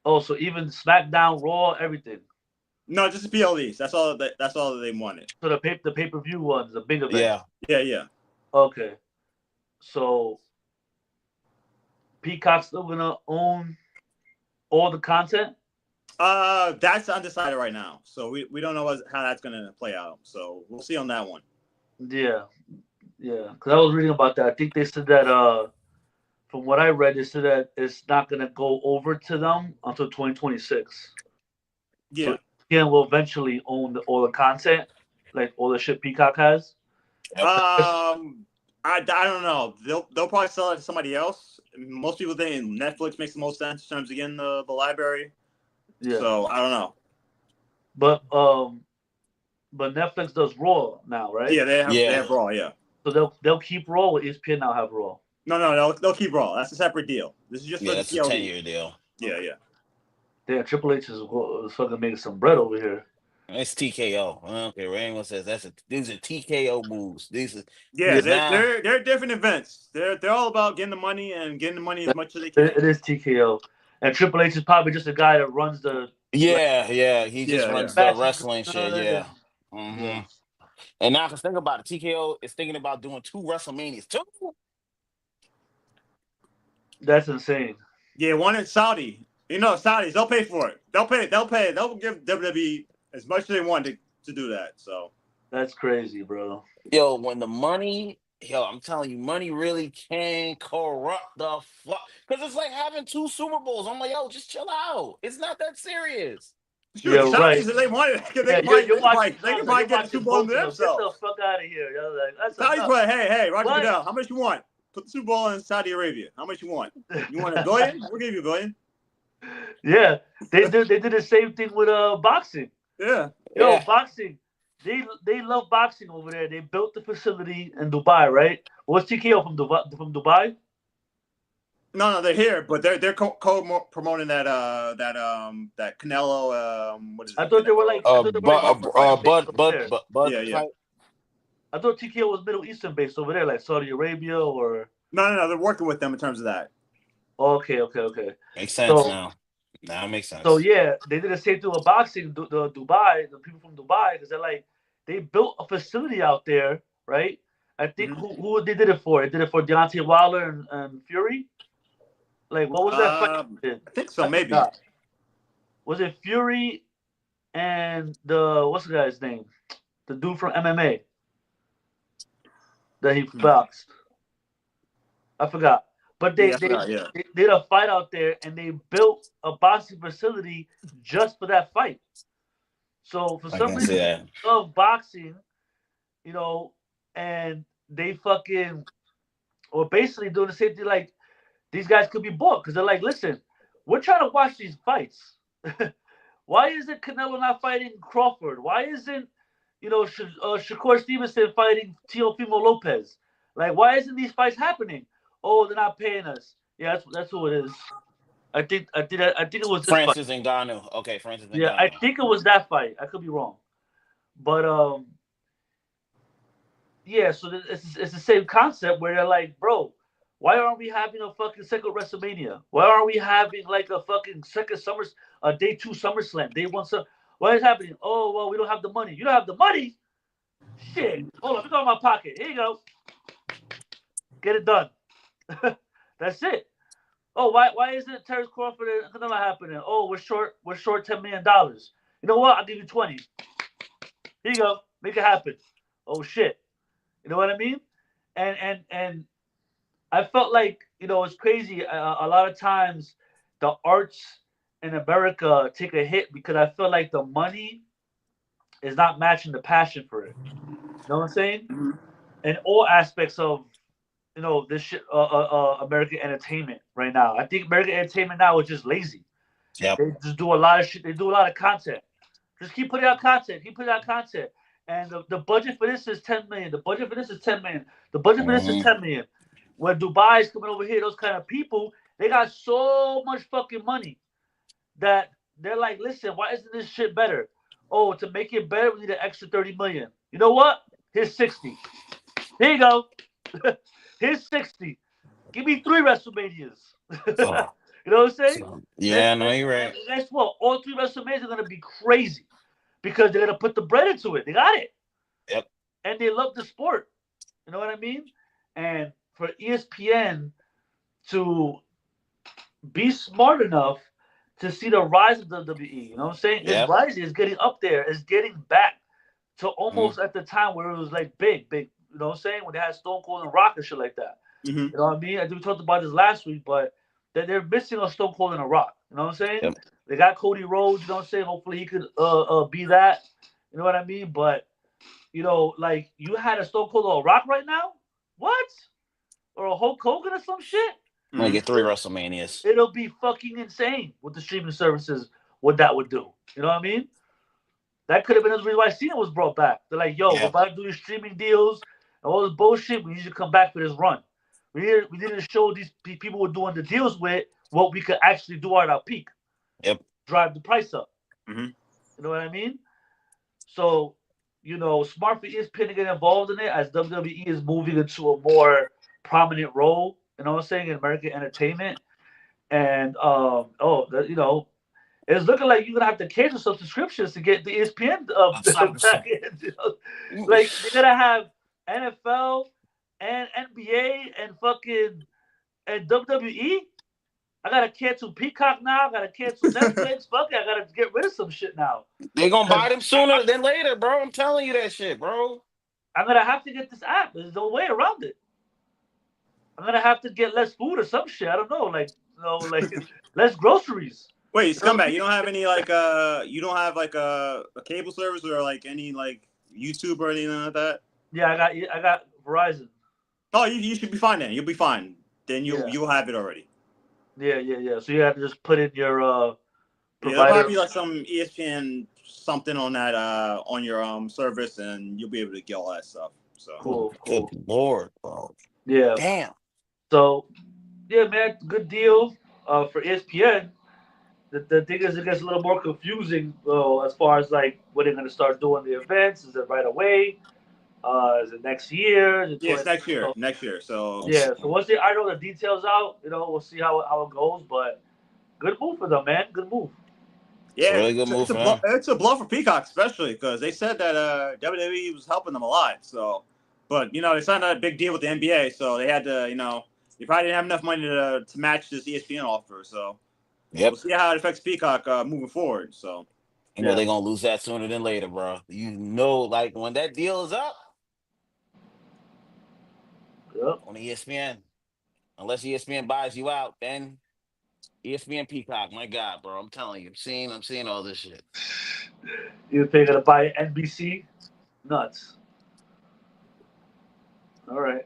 Oh, so even SmackDown, Raw, everything. No, just the PLEs. That's all that they wanted. So the pay-per-view ones, the big event. Yeah. Okay. So Peacock's still gonna own all the content? That's undecided right now. So we don't know how that's gonna play out. So we'll see on that one. Yeah. Because I was reading about that. I think they said that from what I read, they said that it's not gonna go over to them until 2026. Yeah. So ESPN will eventually own all the content, like all the shit Peacock has. I don't know. They'll probably sell it to somebody else. Most people think Netflix makes the most sense in terms of getting the library. Yeah. So I don't know. But Netflix does Raw now, right? Yeah, they have Raw. Yeah. So they'll keep Raw, or ESPN now have Raw? No, they'll keep Raw. That's a separate deal. This is just for the that's PLE. a 10-year deal. Yeah. Yeah, Triple H is fucking making some bread over here. It's TKO. I don't care what anyone says. These are TKO moves. They're different events. They're all about getting the money and getting the money as much as they can. It is TKO, and Triple H is probably just a guy that runs the. He just runs the wrestling shit. Yeah. Yeah. And now, cause think about it, TKO is thinking about doing 2 WrestleManias too. That's insane. Yeah, one in Saudi. You know, Saudis, they'll pay for it. They'll pay. They'll give WWE as much as they want to do that. So that's crazy, bro. Yo, when the money, I'm telling you, money really can corrupt the fuck. Cause it's like having 2 Super Bowls. I'm like, yo, just chill out. It's not that serious. Sure, yeah, right. Saudis, if they want it, they can probably get the Super Bowl themselves. Get the fuck out of here. Like, Saudis, but hey, Roger Goodell, how much you want? Put the Super Bowl in Saudi Arabia. How much you want? You want $1 billion? We'll give you $1 billion. Yeah, they did the same thing with boxing. Yeah. Boxing. They love boxing over there. They built the facility in Dubai, right? What's TKO from Dubai? No, they're here, but they're promoting that Canelo. What is it? I thought they were like Bud. Yeah. I thought TKO was Middle Eastern based over there, like Saudi Arabia or. No, they're working with them in terms of that. Okay. Makes sense now. Now it makes sense. So yeah, they did the same thing with boxing. The people from Dubai, because they built a facility out there, right? I think who they did it for? They did it for Deontay Wilder and Fury. Like, what was that fight? I think so, maybe. Was it Fury and what's the guy's name? The dude from MMA that he boxed. I forgot. But they did a fight out there, and they built a boxing facility just for that fight. So for some reason, they love boxing, and they or basically doing the same thing. Like, these guys could be bought because they're like, listen, we're trying to watch these fights. Why isn't Canelo not fighting Crawford? Why isn't Shakur Stevenson fighting Teofimo Lopez. Like, why isn't these fights happening? Oh, they're not paying us. Yeah, that's who it is. I think it was this fight. Francis Ngannou. Okay, Francis Yeah, I Ngannou. think it was that fight. I could be wrong, but yeah. So it's the same concept where they're like, bro, why aren't we having a fucking second WrestleMania? Why aren't we having like a fucking second day 2 SummerSlam, day 1 What is happening? Oh well, we don't have the money. You don't have the money? Shit. Hold on, let me go in my pocket. Here you go. Get it done. That's it. Oh, why isn't Terrence Crawford not happening? Oh, we're short $10 million. You know what? I'll give you 20. Here you go. Make it happen. Oh shit. You know what I mean? And I felt like, it's crazy. A lot of times the arts in America take a hit because I feel like the money is not matching the passion for it. You know what I'm saying? Mm-hmm. In all aspects of this shit, American entertainment right now. I think American entertainment now is just lazy. Yep. They just do a lot of shit. They do a lot of content. Just keep putting out content. Keep putting out content. And the budget for this is 10 million. The budget for this is 10 million. The budget for this is 10 million. When Dubai's coming over here, those kind of people, they got so much fucking money that they're like, listen, why isn't this shit better? Oh, to make it better, we need an extra 30 million. You know what? Here's 60. Here you go. Here's 60. Give me 3 WrestleManias. You know what I'm saying? Yeah, no, you're right. Guess what? All 3 WrestleManias are gonna be crazy because they're gonna put the bread into it. They got it. Yep. And they love the sport. You know what I mean? And for ESPN to be smart enough to see the rise of WWE, you know what I'm saying? Yep. It's rising, it's getting up there, it's getting back to almost at the time where it was like big, you know what I'm saying? When they had Stone Cold and Rock and shit like that. Mm-hmm. You know what I mean? I think we talked about this last week, but they're missing a Stone Cold and a Rock. You know what I'm saying? Yep. They got Cody Rhodes. You know what I'm saying? Hopefully he could be that. You know what I mean? But like you had a Stone Cold or a Rock right now. What? Or a Hulk Hogan or some shit? I'm gonna get 3 WrestleManias. It'll be fucking insane with the streaming services. What that would do. You know what I mean? That could have been the reason why Cena was brought back. They're like, yo, we're about to do these streaming deals and all this bullshit. We need you to come back for this run. We needed to show these people we're doing the deals with what we could actually do at our peak. Yep. Drive the price up. Mm-hmm. You know what I mean? So, smart for ESPN to get involved in it as WWE is moving into a more prominent role, you know what I'm saying, in American entertainment. And, it's looking like you're going to have to cancel some subscriptions to get the ESPN back in. Like, they're going to have NFL and NBA and fucking and WWE. I gotta cancel Peacock now. I gotta cancel Netflix. Fuck it, I gotta get rid of some shit now. They gonna buy them sooner than later, bro. I'm telling you that shit, bro. I'm gonna have to get this app. There's no way around it. I'm gonna have to get less food or some shit. I don't know, like less groceries. Wait, scumbag, you don't have any you don't have like a cable service or like any like YouTube or anything like that? Yeah, I got Verizon. Oh, you should be fine then. You'll be fine. Then you'll have it already. Yeah. So you have to just put in your provider. Yeah, there'll probably be like some ESPN something on that on your service, and you'll be able to get all that stuff. So cool. Good Lord, bro. Yeah. Damn. So, yeah, man, good deal for ESPN. The thing is, it gets a little more confusing as far as like when they're gonna start doing the events. Is it right away? Is it next year? Yes, next year. Next year. So yeah. So once they iron all the details out, we'll see how it goes. But good move for them, man. Good move. Yeah, it's a really good move for them. It's a blow for Peacock, especially because they said that WWE was helping them a lot. So, but they signed a big deal with the NBA, so they had to, they probably didn't have enough money to match this ESPN offer. So, we'll see how it affects Peacock moving forward. So, they're gonna lose that sooner than later, bro. Like when that deal is up. Yep. On ESPN. Unless ESPN buys you out, then ESPN Peacock. My God, bro. I'm telling you. I'm seeing all this shit. You think gonna buy NBC? Nuts. All right.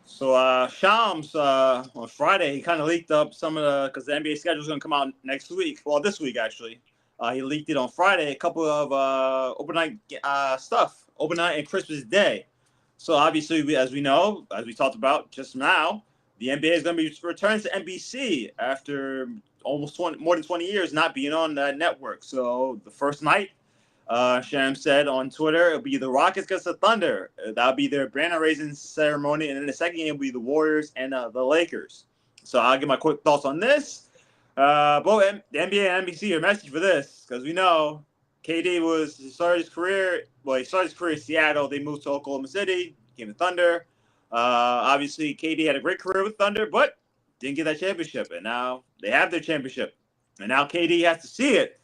So Shams on Friday, he kind of leaked up some of because the NBA schedule is going to come out next week. Well, this week actually. He leaked it on Friday. A couple of overnight stuff, overnight and Christmas Day. So obviously, as we know, as we talked about just now, the NBA is going to be returning to NBC after almost more than 20 years not being on that network. So the first night, Sham said on Twitter, it'll be the Rockets against the Thunder. That'll be their banner raising ceremony, and then the second game will be the Warriors and the Lakers. So I'll give my quick thoughts on this. Both the NBA and NBC are message for this because we know KD he started his career in Seattle. They moved to Oklahoma City, became the Thunder. Obviously, KD had a great career with Thunder, but didn't get that championship. And now they have their championship. And now KD has to see it.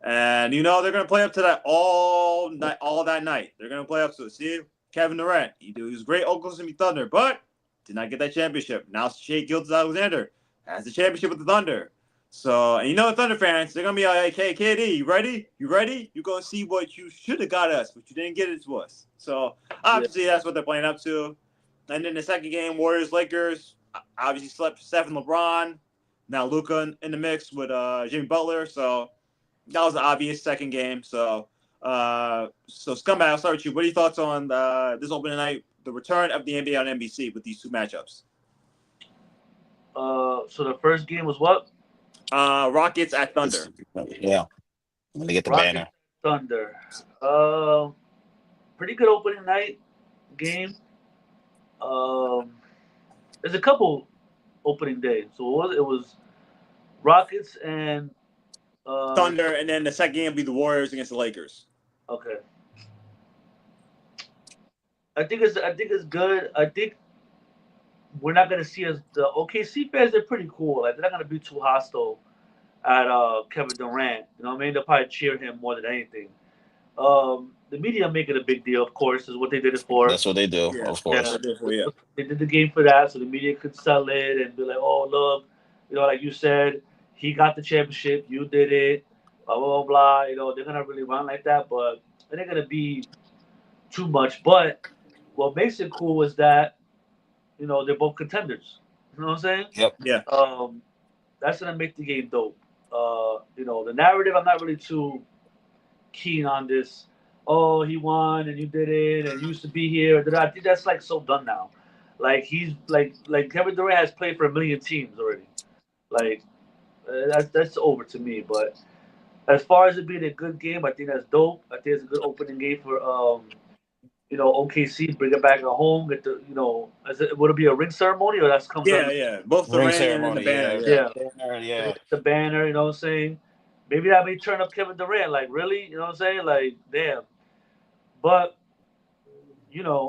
And they're going to play up to that all that night. They're going to play up to it. See, Kevin Durant, he was great Oklahoma City Thunder, but did not get that championship. Now Shea Gilgeous-Alexander has the championship with the Thunder. So, and the Thunder fans, they're going to be like, hey, KD, you ready? You ready? You're going to see what you should have got us, but you didn't get it to us. So, obviously, that's what they're playing up to. And then the second game, Warriors-Lakers, obviously Steph and LeBron. Now Luka in the mix with Jimmy Butler. So, that was the obvious second game. So Scumbag, I'll start with you. What are your thoughts on this opening night, the return of the NBA on NBC with these two matchups? So the first game was what? Rockets at Thunder. Yeah. When they get the Rockets banner. Thunder. Pretty good opening night game. There's a couple opening days. So it was Rockets and Thunder, and then the second game will be the Warriors against the Lakers. Okay. I think it's good. I think we're not gonna see the OKC fans. They're pretty cool. Like they're not gonna be too hostile at Kevin Durant. You know what I mean? They'll probably cheer him more than anything. The media make it a big deal, of course, is what they did it for. That's what they do, of course. Yeah. They did the game for that, so the media could sell it and be like, "Oh, look, like you said, he got the championship, you did it, blah blah blah." They're gonna really run like that, but it ain't gonna be too much. But what makes it cool is that they're both contenders. You know what I'm saying? Yep. Yeah. That's gonna make the game dope. The narrative, I'm not really too keen on this. Oh, he won and you did it and you used to be here. I think that's like so done now. Like he's like Kevin Durant has played for a million teams already. Like that's over to me. But as far as it being a good game, I think that's dope. I think it's a good opening game for OKC. Bring it back at home. Get the would it be a ring ceremony or that's comes? Yeah. Both the ring ceremony and the banner. Yeah. The banner. You know what I'm saying? Maybe that may turn up Kevin Durant. Like really, you know what I'm saying? Like damn. But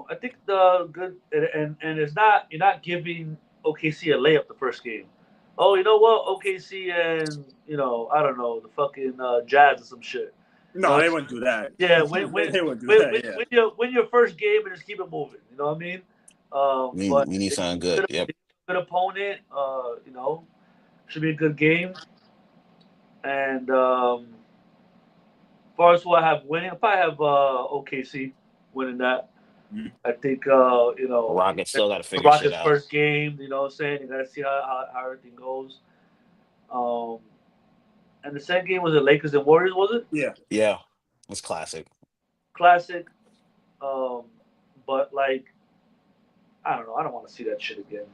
I think the good and it's not you're not giving OKC a layup the first game. Oh, you know what? OKC and I don't know the fucking Jazz or some shit. No, they wouldn't do that. Yeah, they wouldn't do that. Win your first game and just keep it moving. You know what I mean? We need something good. Yep. Good opponent. Should be a good game. And as far as who I have winning, I probably have OKC winning that. Mm-hmm. I think Rockets still got to figure shit out. First game, you know what I'm saying? You got to see how everything goes. And the second game was the Lakers and Warriors, was it? Yeah, it's classic. Classic. But like, I don't know. I don't want to see that shit again.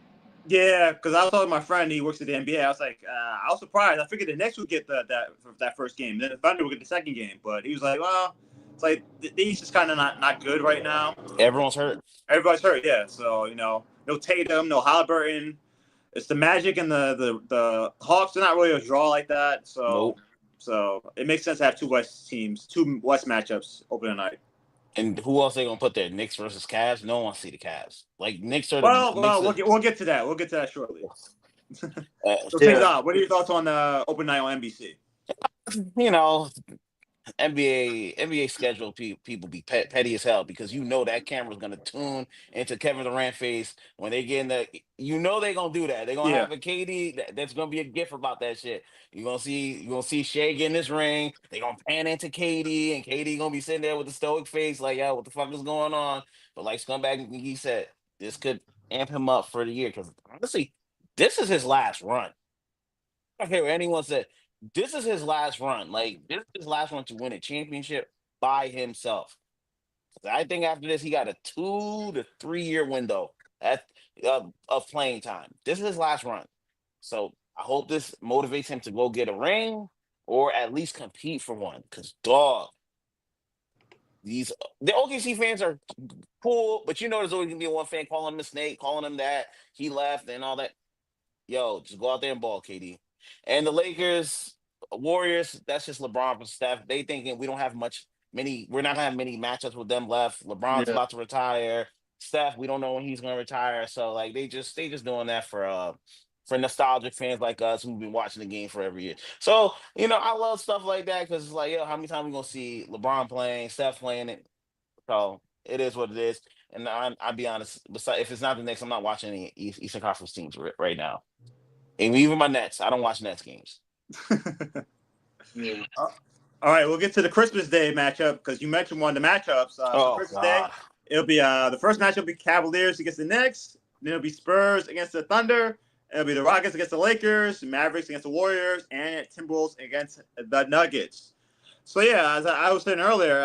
Yeah, because I was talking to my friend. He works at the NBA. I was like, I was surprised. I figured the Knicks would get that first game, then the Thunder would get the second game. But he was like, well, it's like these just kind of not good right now. Everyone's hurt. Everybody's hurt. Yeah. So no Tatum, no Halliburton. It's the Magic and the Hawks. They're not really a draw like that. So nope. So it makes sense to have two West matchups opening night. And who else they gonna put there? Knicks versus Cavs? No one wants to see the Cavs. Like Knicks are. We'll get to that. We'll get to that shortly. So what are your thoughts on the open night on NBC? NBA schedule people be petty as hell because that camera's gonna tune into Kevin Durant face when they get in the. They're gonna do that. They're gonna have a KD. That's gonna be a gift about that shit. You're gonna see Shea getting this ring. They're gonna pan into KD, and KD gonna be sitting there with a stoic face, like, "Yo, what the fuck is going on?" But like Scumbag, he said, this could amp him up for the year because honestly, this is his last run. I don't care what anyone said. this is his last run. Like, this is his last run to win a championship by himself. I think after this, he got a 2 to 3 year window at of playing time. This is his last run. So I hope this motivates him to go get a ring or at least compete for one. Because, dog, these the OKC fans are cool, but you know there's always gonna be one fan calling him a snake, calling him that he left and all that. Yo, just go out there and ball, KD. And the Lakers, Warriors, that's just LeBron and Steph. They thinking we don't have we're not gonna have many matchups with them left. LeBron's Yeah. about to retire. Steph, we don't know when he's gonna retire. So like they just doing that for nostalgic fans like us who've been watching the game for every year. So, I love stuff like that because it's like, yo, how many times we gonna see LeBron playing, Steph playing it? So it is what it is. And I'll be honest, if it's not the Knicks, I'm not watching any Eastern Conference teams right now. And even my Nets, I don't watch Nets games. Yeah. All right, we'll get to the Christmas Day matchup because you mentioned one of the matchups. So Oh Christmas Day, God. it'll be the first matchup will be Cavaliers against the Knicks. Then it'll be Spurs against the Thunder. It'll be the Rockets against the Lakers, Mavericks against the Warriors, and Timberwolves against the Nuggets. So yeah, as I was saying earlier,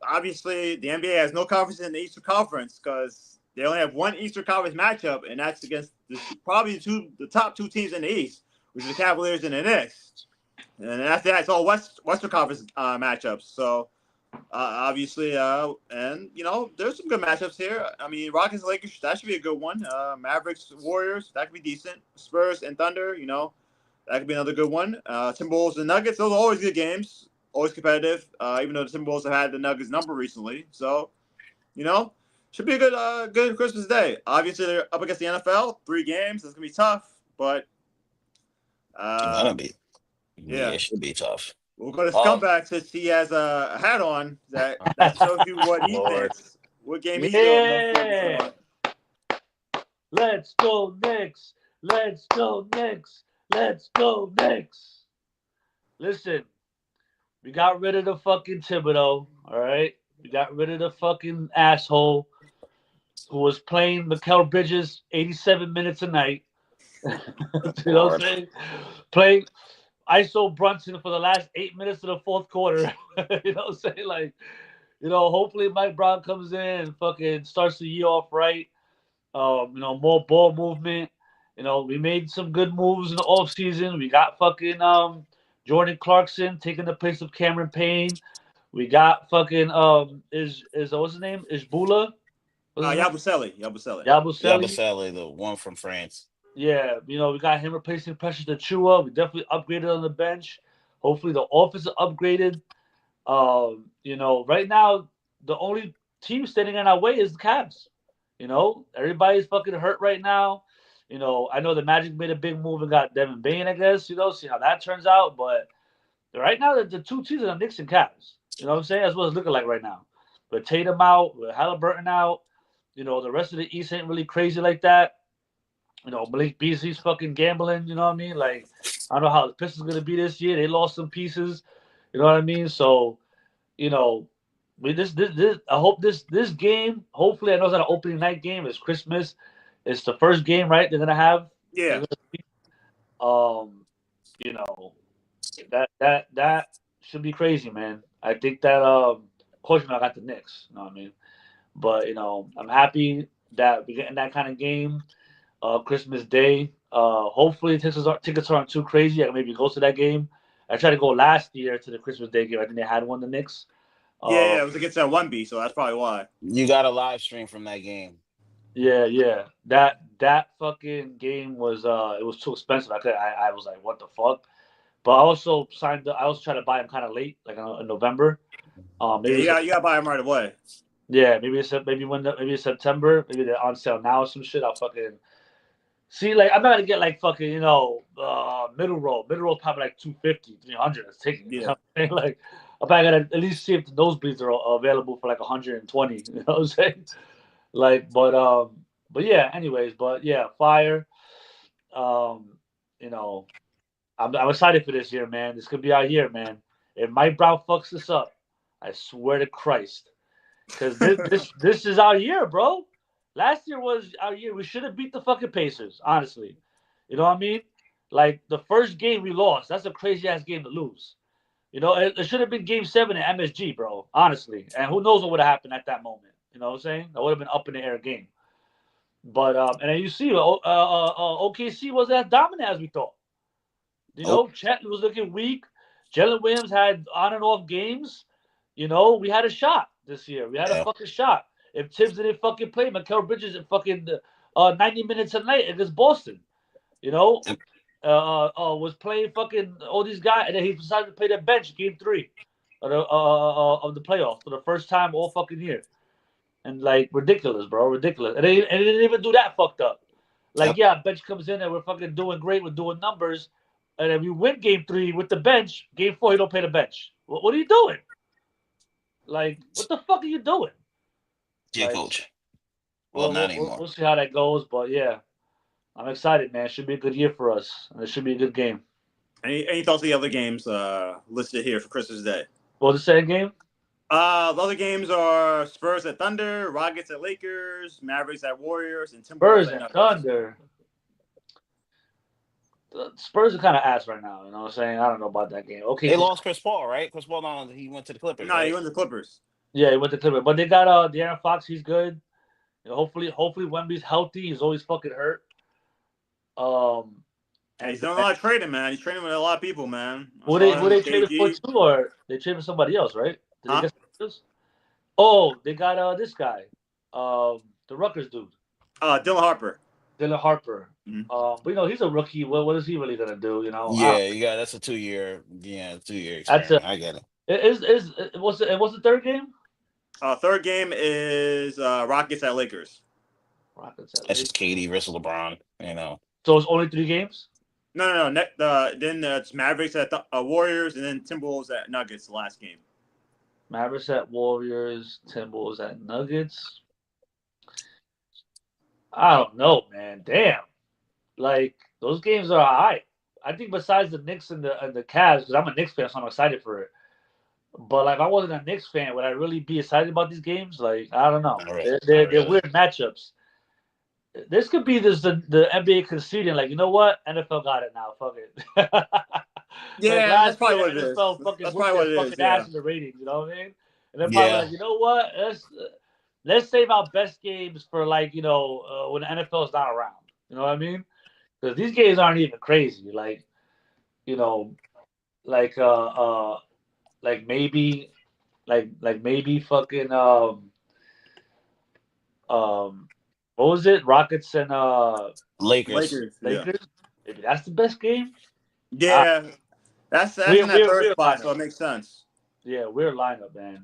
obviously the NBA has no confidence in the Eastern Conference because they only have one Eastern Conference matchup, and that's against probably the top two teams in the East, which is the Cavaliers and the Knicks. And after that, it's all Western Conference matchups. So obviously, and there's some good matchups here. I mean, Rockets Lakers, that should be a good one. Mavericks Warriors, that could be decent. Spurs and Thunder, that could be another good one. Timberwolves and Nuggets, those are always good games, always competitive. Even though the Timberwolves have had the Nuggets number recently, so should be a good Christmas Day. Obviously, they're up against the NFL, 3 games. That's gonna be tough, but Gonna be. Yeah, yeah. it should be tough. We'll go to Oh, Scumbag since he has a hat on that shows you what he Lord. thinks, what game he's most focused Yeah. on. Let's go Knicks. Let's go Knicks. Let's go Knicks. Listen, we got rid of the fucking Thibodeau. All right, we got rid of the fucking asshole who was playing Mikael Bridges 87 minutes a night. You know what I'm Lord. saying? Playing ISO Brunson for the last 8 minutes of the fourth quarter. You know what I'm saying? Like, hopefully Mike Brown comes in and fucking starts the year off right. More ball movement. We made some good moves in the off season. We got fucking Jordan Clarkson taking the place of Cameron Payne. We got fucking is what's his name? Ishbula? What's his name? Yabusele. Yabusele. Yabusele, the one from France. Yeah, we got him replacing Precious Achua. We definitely upgraded on the bench. Hopefully the offense is upgraded. Right now the only team standing in our way is the Cavs. Everybody's fucking hurt right now. I know the Magic made a big move and got Devin Bain, I guess. See how that turns out. But right now, the two teams are the Knicks and Cavs. You know what I'm saying? That's what it's looking like right now. With Tatum out, with Halliburton out, the rest of the East ain't really crazy like that. Malik Beasley's fucking gambling. You know what I mean? Like, I don't know how the Pistons gonna be this year. They lost some pieces. You know what I mean? So, you know, this I hope this game. Hopefully, I know it's not an opening night game. It's Christmas. It's the first game, right? They're gonna have. Yeah. Um, you know, that should be crazy, man. I think that of course I got the Knicks. You know what I mean? But I'm happy that we're getting that kind of game. Christmas Day. Hopefully tickets aren't too crazy. I can maybe go to that game. I tried to go last year to the Christmas Day game. I think they had one, the Knicks. Yeah, it was against that 1B, so that's probably why. You got a live stream from that game. Yeah. That fucking game was it was too expensive. I was like, what the fuck? But I also signed. I also tried to buy them kind of late, like in November. Maybe Yeah, you got to buy them right away. yeah, maybe it's September. Maybe they're on sale now or some shit. I'll fucking see. Like I'm not gonna get like fucking middle row. Middle row probably like 250, 300. That's taking it. You know what I'm saying? Like I'm probably gonna at least see if the nosebleeds are available for like 120. You know what I'm saying? Like, but yeah. Anyways, but yeah, fire. Um, you know, I'm excited for this year, man. This could be our year, man. If Mike Brown fucks this up, I swear to Christ, because this is our year, bro. Last year was our year. We should have beat the fucking Pacers, honestly. You know what I mean? Like the first game we lost, that's a crazy ass game to lose. You know, it should have been Game 7 at MSG, bro. Honestly, and who knows what would have happened at that moment? You know what I'm saying? That would have been up in the air game. But and then you see, OKC wasn't as dominant as we thought. You know, Nope. Chet was looking weak. Jalen Williams had on and off games. You know, we had a shot this year. We had a Yeah. fucking shot. If Tibbs didn't fucking play, Mikal Bridges in fucking 90 minutes a night against Boston. You know, Yep. was playing fucking all these guys, and then he decided to play the bench game 3 of the playoffs for the first time all fucking year. And like ridiculous, bro, ridiculous. And they didn't even do that fucked up. Like, Yep. yeah, bench comes in and we're fucking doing great, we're doing numbers, and then we win game 3 with the bench. Game 4, you don't pay the bench. What are you doing? Like, what the fuck are you doing? Yeah, Like, coach. Well, not anymore. we'll see how that goes, but yeah, I'm excited, man. It should be a good year for us, and it should be a good game. Any thoughts on the other games listed here for Christmas Day? What was the second game? The other games are Spurs at Thunder, Rockets at Lakers, Mavericks at Warriors, and Timberwolves Spurs at and Nuggets. Thunder. The Spurs are kind of ass right now. You know what I'm saying? I don't know about that game. Okay, They lost Chris Paul, right? Chris Paul, he went to the Clippers, No, right? he went to the Clippers. yeah, he went to Clippers, but they got De'Aaron Fox. He's good. You know, hopefully Wemby's healthy. He's always fucking hurt. And he's doing a lot of trading, man. He's trading with a lot of people, man. Who they traded for too, or they traded for somebody else, right? Did they get this? Oh, they got this guy, the Rutgers dude, Dylan Harper. Dylan Harper. Mhm. But you know he's a rookie. What is he really gonna do? You know? Yeah, that's a 2-year, 2-year experiment. I get it. What's the third game? Third game is Rockets at Lakers. Rockets at That's Lakers. just KD versus LeBron, you know. So it's only 3 games. No. Then it's Mavericks at Warriors, and then Timberwolves at Nuggets. The last game. Mavericks at Warriors, Timberwolves at Nuggets. I don't know, man. Damn, like those games are alright. I think besides the Knicks and the Cavs, because I'm a Knicks fan, so I'm excited for it. But like, if I wasn't a Knicks fan, would I really be excited about these games? Like, I don't know. Not really. They're weird matchups. This could be the NBA conceding, like, you know what? NFL got it now. Fuck it. Yeah, that's probably what it is. That's probably what it is. Yeah. Ass in the ratings, you know what I mean? And they're probably like, you know what? Let's save our best games for like, you know, when the NFL is not around. You know what I mean? Because these games aren't even crazy. Like, you know, like maybe fucking what was it? Rockets and Lakers. Yeah. Maybe that's the best game. Yeah, that's in that third spot, so it makes sense. Yeah, weird lineup, man.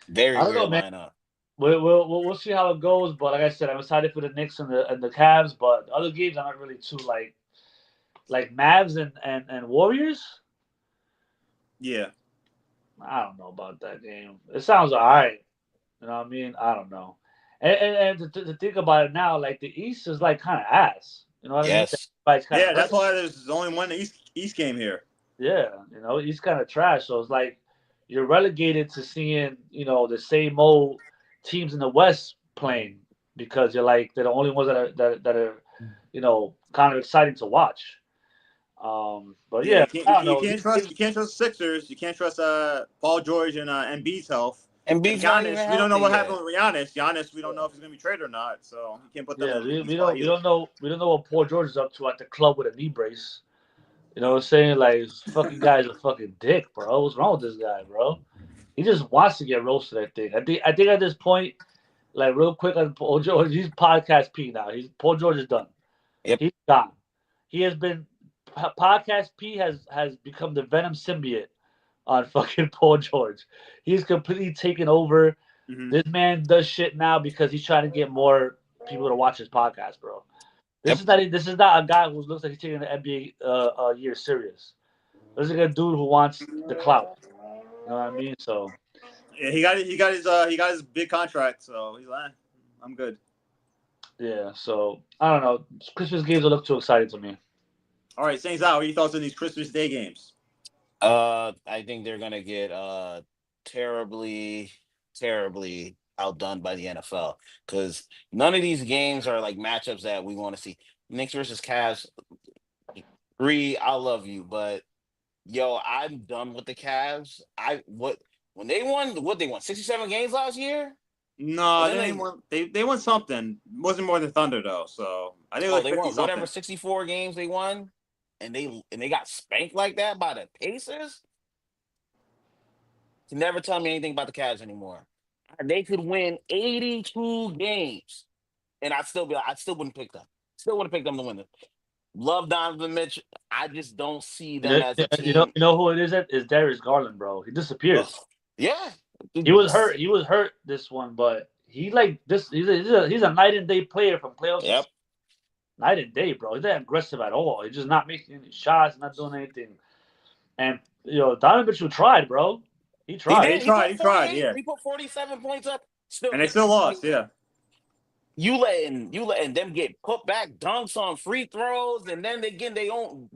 Very weird lineup. We'll see how it goes, but like I said, I'm excited for the Knicks and the Cavs. But the other games, I'm not really too like Mavs and Warriors. Yeah, I don't know about that game. It sounds alright. You know what I mean? I don't know. And to think about it now, like the East is like kind of ass. You know what I mean? Yeah, that's why there's only one East game here. Yeah, you know, East kind of trash. So it's like you're relegated to seeing, you know, the same old teams in the West playing because you're like they're the only ones that are you know, kind of exciting to watch. But yeah, you can't trust Sixers. You can't trust Paul George and Embiid's health. And Giannis, we don't know what happened with Giannis. Giannis, we don't know if he's gonna be traded or not. So you can't put that. Yeah, we don't know what Paul George is up to at the club with a knee brace. You know what I'm saying? Like, this fucking guy's a fucking dick, bro. What's wrong with this guy, bro? He just wants to get roasted. I think at this point, like real quick on Paul George, he's podcast P now. Paul George is done. Yep. He's gone. He has been podcast P has become the venom symbiote on fucking Paul George. He's completely taken over. Mm-hmm. This man does shit now because he's trying to get more people to watch his podcast, bro. This is not a guy who looks like he's taking the NBA year serious. This is a dude who wants the clout. You know what I mean? So yeah, he got his big contract, so he's like, I'm good. Yeah, so I don't know. Christmas games don't look too exciting to me. All right, Saints out. What are your thoughts on these Christmas Day games? I think they're gonna get terribly outdone by the NFL because none of these games are like matchups that we want to see. Knicks versus Cavs. Reed, I love you, but yo, I'm done with the Cavs. When they won, what they won 67 games last year, and No, then they didn't won. They won something. It wasn't more than Thunder though. So I think it was like they 50 won whatever something. 64 games they won, and they got spanked like that by the Pacers. You never tell me anything about the Cavs anymore. They could win 82 games, and I still wouldn't pick them. Still wouldn't pick them to win it. Love Donovan Mitchell. I just don't see them as a team. You know who it is? Is Darius Garland, bro. He disappeared. Ugh. Yeah. He was hurt. He was hurt this one, but he like this. He's a night and day player from playoffs. Yep. Night and day, bro. He's not aggressive at all. He's just not making any shots, not doing anything. And Donovan Mitchell tried, bro. He tried. He did. He tried. Yeah. He put 47 points up. Still, And they still lost. Yeah. You letting them get put back dunks on free throws, and then again they own.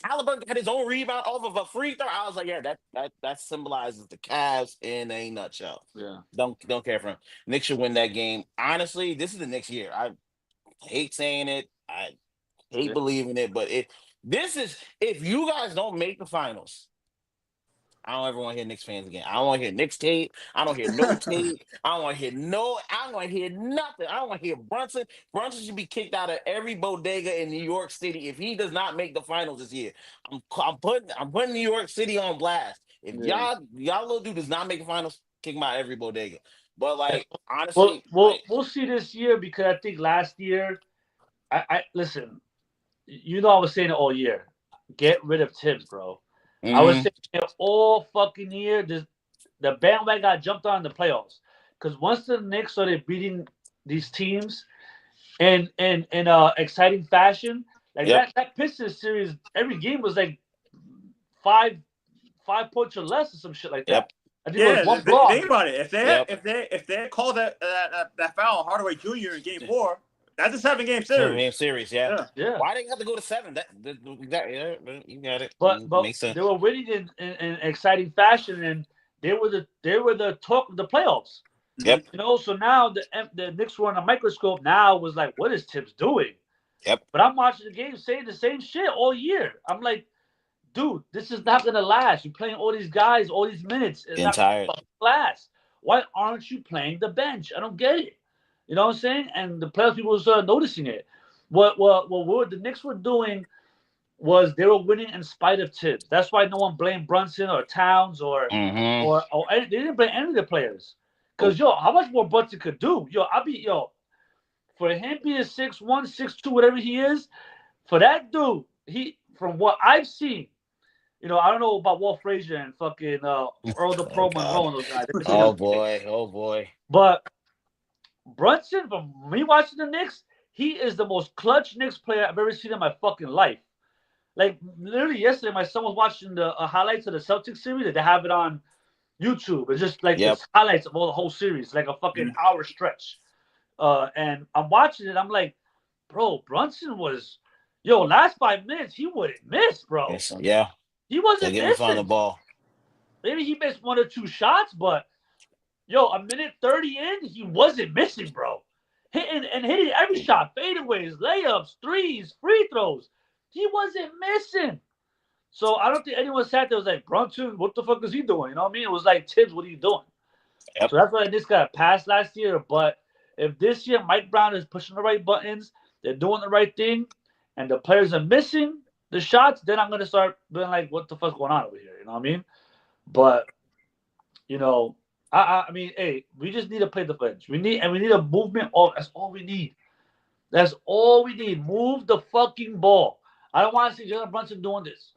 Halliburton had his own rebound off of a free throw. I was like, yeah, that symbolizes the Cavs in a nutshell. Yeah. Don't care for him. Knicks should win that game. Honestly, this is the next year. I hate saying it. I hate believing it, but if you guys don't make the finals, I don't ever want to hear Knicks fans again. I don't want to hear Knicks tape. I don't hear no tape. I don't want to hear I don't want to hear nothing. I don't want to hear Brunson. Brunson should be kicked out of every bodega in New York City if he does not make the finals this year. I'm putting New York City on blast. If y'all little dude does not make the finals, kick him out of every bodega. But like honestly, we'll see this year because I think last year, I listen. I was saying it all year. Get rid of Tibbs, bro. Mm-hmm. I was saying it all fucking year. The bandwagon got jumped on in the playoffs because once the Knicks started beating these teams in exciting fashion, like that Pistons series, every game was like 5 points or less or some shit like that. I think it was one block. Think about it. If they called that foul on Hardaway Jr. in Game 4. That's a 7-game series. 7-game series, yeah. Why they have to go to 7? You got it. But makes sense. They were winning in exciting fashion, and they were the talk of the playoffs. Yep. So now the Knicks were on a microscope. Now was like, what is Tibbs doing? Yep. But I'm watching the game saying the same shit all year. I'm like, dude, this is not gonna last. You're playing all these guys, all these minutes. It's not tired. gonna last. Why aren't you playing the bench? I don't get it. You know what I'm saying? And the playoff people started noticing it. What the Knicks were doing was they were winning in spite of Tibbs. That's why no one blamed Brunson or Towns or they didn't blame any of the players. Because how much more Brunson could do? For him being 6'1", 6'2", whatever he is, for that dude, from what I've seen, I don't know about Walt Frazier and fucking Earl the Pro Monroe and those guys. Oh boy. But Brunson, from me watching the Knicks, he is the most clutch Knicks player I've ever seen in my fucking life. Like, literally yesterday, my son was watching the highlights of the Celtics series. That they have it on YouTube. It's just like the highlights of the whole series, like a fucking hour stretch. And I'm watching it. I'm like, bro, Brunson was, last 5 minutes, he wouldn't miss, bro. Yeah. He wasn't missing. Find the ball. Maybe he missed 1 or 2 shots, but a minute 30 in, he wasn't missing, bro. Hitting every shot, fadeaways, layups, threes, free throws. He wasn't missing. So I don't think anyone sat there was like, Brunson, what the fuck is he doing? You know what I mean? It was like, Tibbs, what are you doing? Yep. So that's why this got passed last year. But if this year Mike Brown is pushing the right buttons, they're doing the right thing, and the players are missing the shots, then I'm going to start being like, what the fuck's going on over here? You know what I mean? But, I mean, hey, we just need to play the bench. We need a movement. That's all we need. That's all we need. Move the fucking ball. I don't want to see Jalen Brunson doing this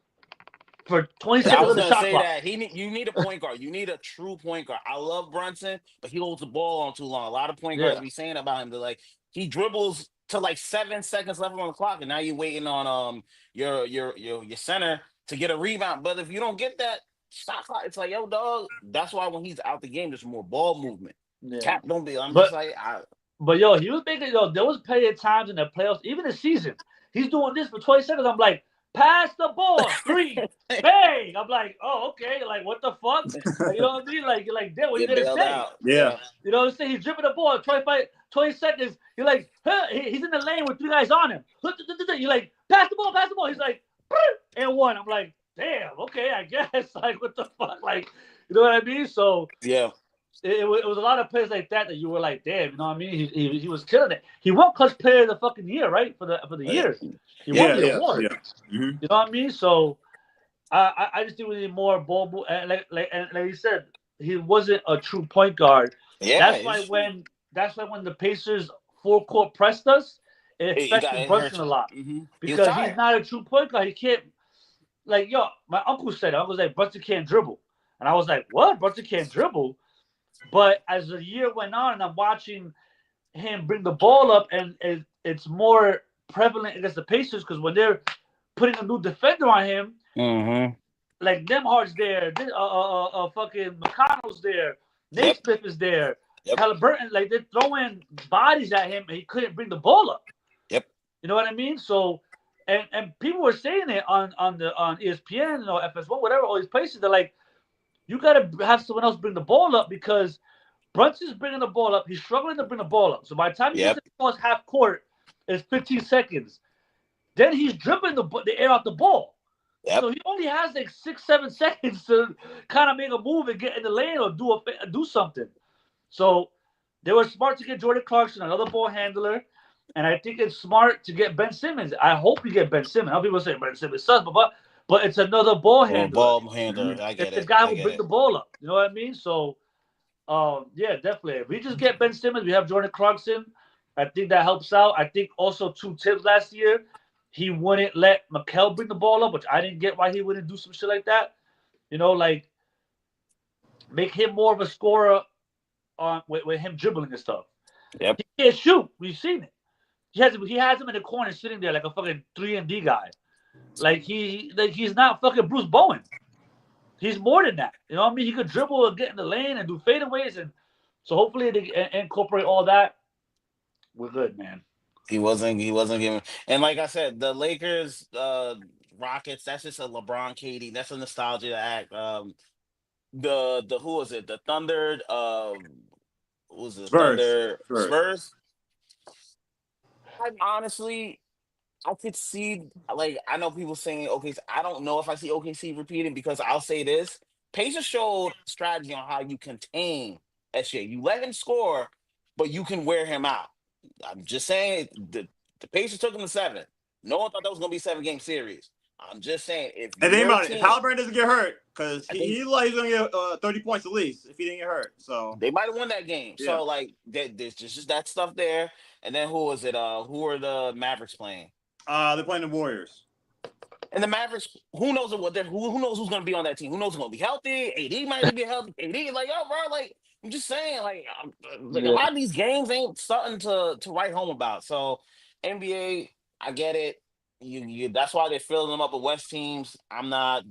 for 20 seconds. I was going to say that you need a point guard. You need a true point guard. I love Brunson, but he holds the ball on too long. A lot of point guards be saying about him. They're like, he dribbles to like 7 seconds left on the clock, and now you're waiting on your center to get a rebound. But if you don't get that shot clock, it's like, yo, dog. That's why when he's out the game, there's more ball movement. Cap don't be. But he was making. There was plenty of times in the playoffs, even the season. He's doing this for 20 seconds. I'm like, pass the ball, 3, bang. I'm like, oh, okay. Like, what the fuck? Like, you know what I mean? Like, damn, what you gonna say? Yeah. You know what I'm saying? He's dribbling the ball 25 20 seconds. You're like, huh, he's in the lane with 3 guys on him. You're like, pass the ball. He's like, and 1. I'm like, damn, okay, I guess. Like, what the fuck? Like, you know what I mean? So yeah. It was a lot of plays like that you were like, damn, you know what I mean? He was killing it. He won Clutch Player of the fucking year, right? For the year. He won the award. Yeah. Mm-hmm. You know what I mean? So I just think we need more ball move. And like you said, he wasn't a true point guard. Yeah. That's why when the Pacers full court pressed us, it affected Brunson a lot. Mm-hmm. Because he's not a true point guard. He can't, like, yo, my uncle said it. I was like, Brunson can't dribble. And I was like, what? Brunson can't dribble? But as the year went on, and I'm watching him bring the ball up, and it's more prevalent against the Pacers because when they're putting a new defender on him, like Nemhard's there, fucking McConnell's there, Naismith is there, Halliburton, like they're throwing bodies at him, and he couldn't bring the ball up. Yep. You know what I mean? So, and people were saying it on ESPN or FS1, whatever, all these places. They're like, you got to have someone else bring the ball up because Brunson's bringing the ball up. He's struggling to bring the ball up. So by the time he gets to the half court, it's 15 seconds. Then he's dribbling the air out the ball. Yep. So he only has like 6-7 seconds to kind of make a move and get in the lane or do something. So they were smart to get Jordan Clarkson, another ball handler. And I think it's smart to get Ben Simmons. I hope you get Ben Simmons. How people say Ben Simmons sucks, but it's another ball handler. Ball handler, I get it's the guy who bring the ball up. You know what I mean? So, yeah, definitely. If we just get Ben Simmons, we have Jordan Clarkson. I think that helps out. I think also 2 tips last year, he wouldn't let Mikal bring the ball up, which I didn't get why he wouldn't do some shit like that. You know, like make him more of a scorer with him dribbling and stuff. Yep. He can't shoot. We've seen it. He has him in the corner sitting there like a fucking 3-and-D guy. Like he's not fucking Bruce Bowen. He's more than that. You know what I mean? He could dribble and get in the lane and do fadeaways, and so hopefully they incorporate all that. We're good, man. He wasn't giving. And like I said, the Lakers, Rockets. That's just a LeBron, KD. That's a nostalgia act. The who was it? The Thunder. What was it? Thunder Spurs. I could see, like, I know people saying OKC. I don't know if I see OKC repeating because I'll say this. Pacers showed strategy on how you contain SJ. You let him score, but you can wear him out. I'm just saying the Pacers took him to 7. No one thought that was going to be a 7-game series. I'm just saying. If Halliburton doesn't get hurt, because he's going to get 30 points at least if he didn't get hurt. So they might have won that game. Yeah. So, like, there's just that stuff there. And then who was it? Who are the Mavericks playing? They're playing the Warriors. And the Mavericks, who knows who knows who's going to be on that team? Who knows who's going to be healthy? AD might be healthy. AD, like, yo, bro, like, I'm just saying, like a lot of these games ain't something to write home about. So, NBA, I get it. You that's why they're filling them up with West teams.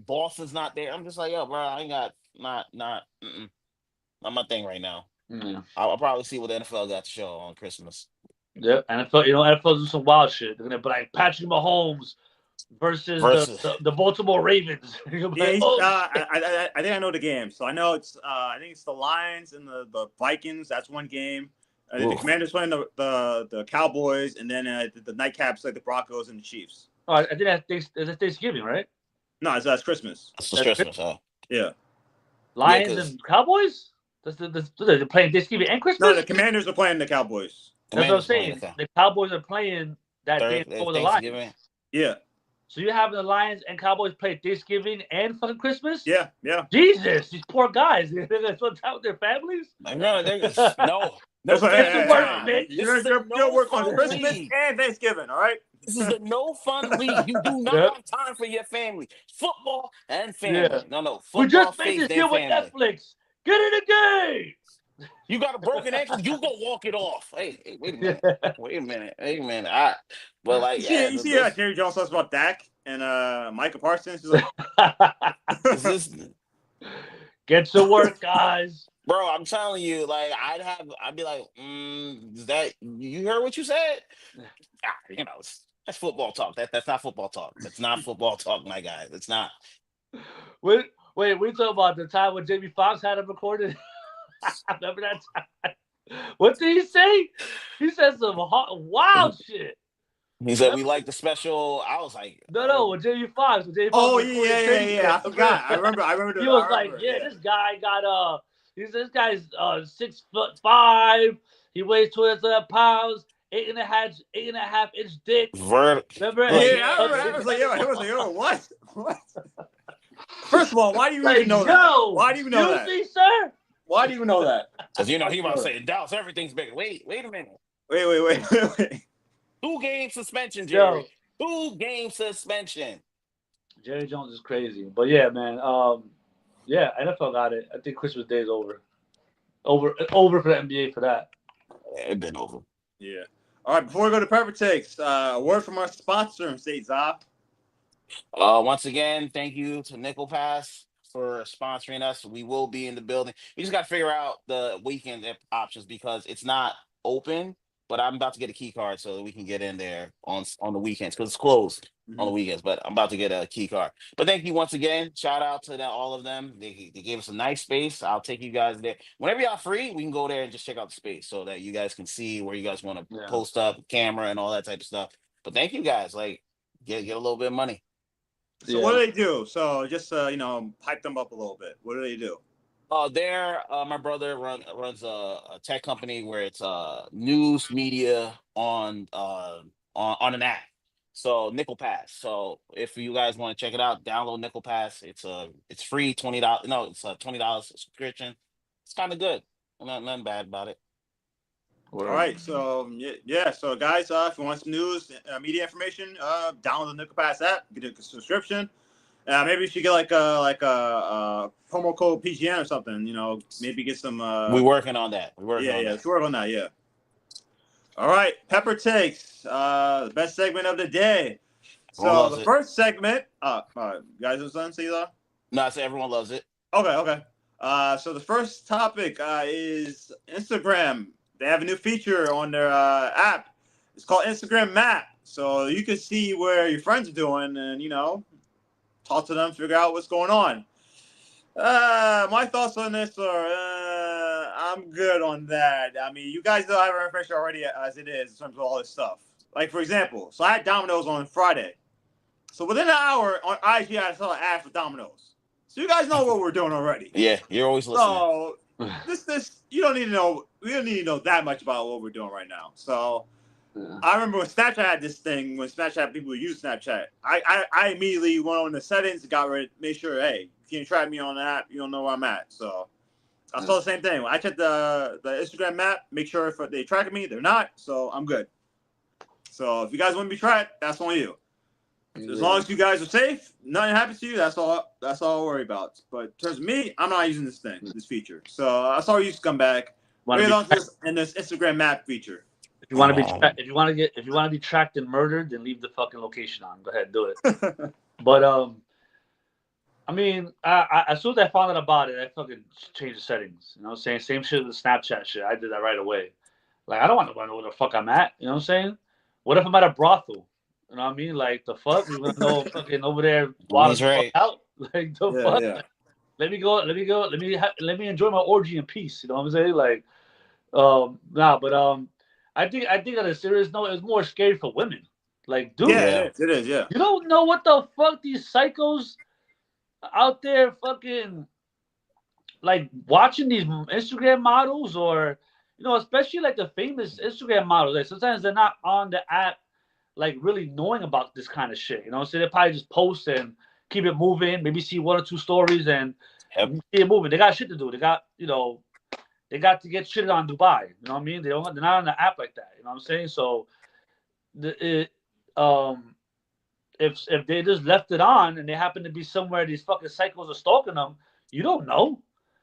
Boston's not there. I'm just like, yo, bro, I ain't got, not my thing right now. Yeah. I'll probably see what the NFL got to show on Christmas. Yeah, NFL, NFL do some wild shit. They're gonna be like Patrick Mahomes versus the Baltimore Ravens. I think I know the game. So I know it's I think it's the Lions and the Vikings. That's one game. The Commanders playing the Cowboys, and then the nightcaps like the Broncos and the Chiefs. Oh, I think that's Thanksgiving, right? No, that's Christmas. That's Christmas, huh? Yeah. Lions and Cowboys? They're playing Thanksgiving and Christmas? No, the Commanders are playing the Cowboys. That's what I'm saying. The Cowboys are playing that day before the Lions. Yeah. So you're having the Lions and Cowboys play Thanksgiving and fucking Christmas? Yeah. Jesus, these poor guys. They're spend time with their families? No. That's what You're gonna work on Christmas and Thanksgiving, all right? This is the no fun league. You do not have time for your family. Football and family. Yeah. No. Football, we just made this deal with Netflix. Get in the game. You got a broken ankle, you go walk it off. Hey, wait a minute. But like, you see Jerry Jones talks about Dak and Micah Parsons. He's like, get to work, guys. Bro, I'm telling you, like, I'd be like, is that, you heard what you said? That's football talk. That's not football talk. That's not football talk, my guy. It's not. Wait, we talking about the time when Jamie Foxx had him recorded? Remember that time? What did he say? He said some wild shit. He said we like the special. I was like, No, with Jamie Foxx. With Jamie Foxx Oh was recording the training yeah. I camp. forgot. I remember. He was like, yeah, this guy got this guy's 6'5". He weighs 200 pounds, 8.5 inch dick. Remember? like, Yeah, I remember. I was like, yo, what? What? First of all, why do you like, even know that? Why do you know that? Excuse me, sir. Why do you know that? Because he about to say in Dallas everything's bigger. Wait a minute. Wait. 2-game suspension, Jerry. 2-game suspension. Jerry Jones is crazy, but yeah, man. Yeah, NFL got it. I think Christmas Day is over. Over for the NBA for that. Yeah, it's been over. Yeah. All right. Before we go to Pepper Takes, a word from our sponsor and State Zop. Once again, thank you to Nickel Pass for sponsoring us. We will be in the building. We just got to figure out the weekend options because it's not open. But I'm about to get a key card so that we can get in there on the weekends because it's closed on the weekends. But I'm about to get a key card. But thank you once again. Shout out to all of them. They gave us a nice space. I'll take you guys there whenever y'all free. We can go there and just check out the space so that you guys can see where you guys want to post up camera and all that type of stuff. But thank you guys. Like get a little bit of money. So what do they do? So just hype them up a little bit. What do they do? My brother runs a tech company where it's news media on an app. So Nickel Pass. So if you guys want to check it out, download Nickel Pass. It's free, $20. No, it's a $20 subscription. It's kind of good. Nothing bad about it. All right, so yeah, so guys, if you want some news, media information, download the Nickel Pass app, get a subscription. Maybe you should get like a promo code PGN or something. Maybe get some. We're working on that. Let's work on that. Yeah. All right, Pepper Takes, the best segment of the day. So the first segment, guys, was done. See that? No, I said everyone loves it. Okay. So the first topic is Instagram. They have a new feature on their app. It's called Instagram Map. So you can see where your friends are doing and, talk to them, figure out what's going on. My thoughts on this are I'm good on that. I mean, you guys know I have information already as it is in terms of all this stuff. Like, for example, so I had Domino's on Friday. So within an hour on IG, I saw an ad for Domino's. So you guys know what we're doing already. Yeah, you're always listening. So this you don't need to know. We don't need to know that much about what we're doing right now. So I remember when Snapchat had this thing, when Snapchat people use Snapchat, I immediately went on the settings and got rid, made sure, hey, if you can't track me on the app, you don't know where I'm at. So I saw the same thing. When I checked the Instagram map, make sure if they tracking me, they're not. So I'm good. So if you guys want to be tracked, that's on you. As long as you guys are safe, nothing happens to you. That's all I worry about. But in terms of me, I'm not using this feature. So I saw you scumbag. And this Instagram map feature. If you want to be tracked and murdered, then leave the fucking location on. Go ahead, do it. But I mean, as soon as I found out about it, I fucking changed the settings. You know what I'm saying? Same shit with the Snapchat shit. I did that right away. Like, I don't want to know where the fuck I'm at. You know what I'm saying? What if I'm at a brothel? You know what I mean? Like, the fuck? You want to know fucking over there while the fuck out? Like, the fuck? Yeah. Let me go. Let me enjoy my orgy in peace. You know what I'm saying? Like, I think on a serious note, it's more scary for women. Like, dude, it is. Yeah, you don't know what the fuck these psychos out there fucking like watching these Instagram models, or especially like the famous Instagram models. Like, sometimes they're not on the app, like really knowing about this kind of shit. So they probably just post and keep it moving. Maybe see one or two stories and see it moving. They got shit to do. They got They got to get shit on Dubai. You know what I mean? They're not on the app like that. You know what I'm saying? So, if they just left it on and they happen to be somewhere these fucking psychos are stalking them, you don't know.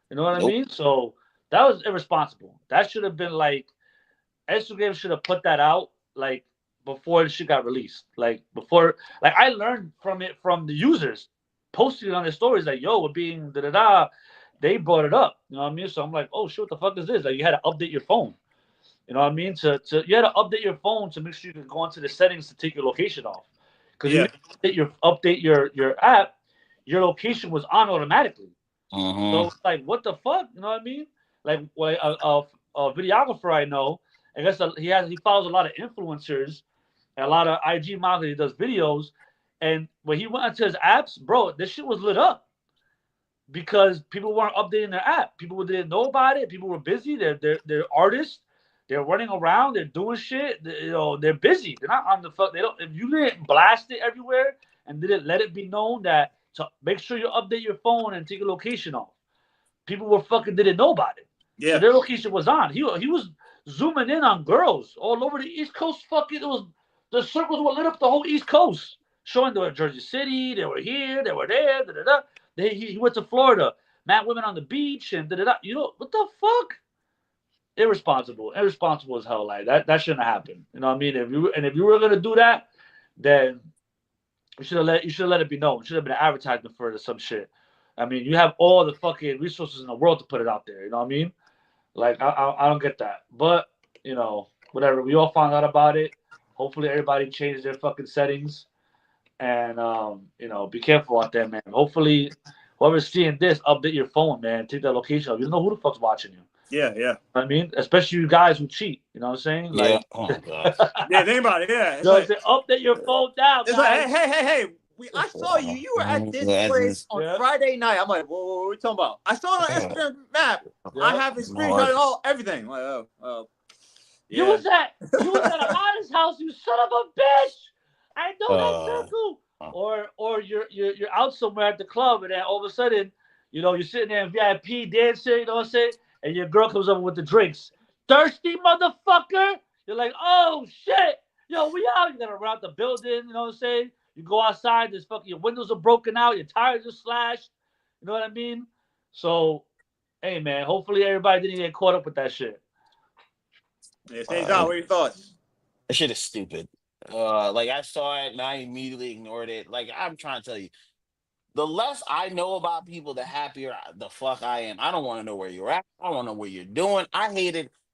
You know what I mean? So that was irresponsible. That should have been like, Instagram should have put that out like before the shit got released. Like before, like I learned from it from the users posting it on their stories like, yo, we're being da-da-da. They brought it up, you know what I mean? So I'm like, oh shit, what the fuck is this? Like, you had to update your phone, you know what I mean? You had to update your phone to make sure you can go into the settings to take your location off, because you update your app, your location was on automatically. So like, what the fuck, you know what I mean? Like, videographer I know. I guess he follows a lot of influencers and a lot of IG models. He does videos, and when he went into his apps, bro, this shit was lit up because people weren't updating their app. People didn't know about it. People were busy. They're artists. They're running around. They're doing shit. They're busy. They're not on the fuck. They don't. If you didn't blast it everywhere and didn't let it be known that to make sure you update your phone and take your location off, people were fucking didn't know about it. So Yeah. their location was on. He was zooming in on girls all over the East Coast. Fucking, it was the circles were lit up the whole East Coast, showing they were in Jersey City, they were here, they were there. Da, da, da. He went to Florida, mad women on the beach, and da, da, da. What the fuck? Irresponsible as hell. Like that shouldn't have happened. You know what I mean? If you were gonna do that, then you should have let it be known. It should have been an advertisement for it or some shit. I mean, you have all the fucking resources in the world to put it out there. You know what I mean? Like I don't get that. But whatever. We all found out about it. Hopefully everybody changed their fucking settings and be careful out there, man. Hopefully whoever's seeing this, update your phone, man. Take that location off. You don't know who the fuck's watching you. Yeah. You know what I mean? Especially you guys who cheat. You know what I'm saying? Yeah. Like, Oh my god. Yeah. Think about it. Yeah. It's you know like, update your phone now, it's guys. like, hey. I saw you. You were at this place on Friday night. I'm like, whoa, what are you talking about? I saw it on Instagram map. Yeah. I have a screenshot and everything. Like, oh. Yeah. You was at a honest house, you son of a bitch. I know that circle. Or you're out somewhere at the club, and then all of a sudden, you're sitting there in VIP dancing, you know what I'm saying? And your girl comes over with the drinks. Thirsty motherfucker. You're like, oh shit. Yo, we out. You gotta run out the building, you know what I'm saying? You go outside, your windows are broken out, your tires are slashed. You know what I mean? So, hey man, hopefully everybody didn't get caught up with that shit. Yeah, St. John, what are your thoughts? That shit is stupid. Like I saw it and I immediately ignored it. Like I'm trying to tell you, the less I know about people, the happier the fuck I am. I don't want to know where you're at. I don't want to know what you're doing.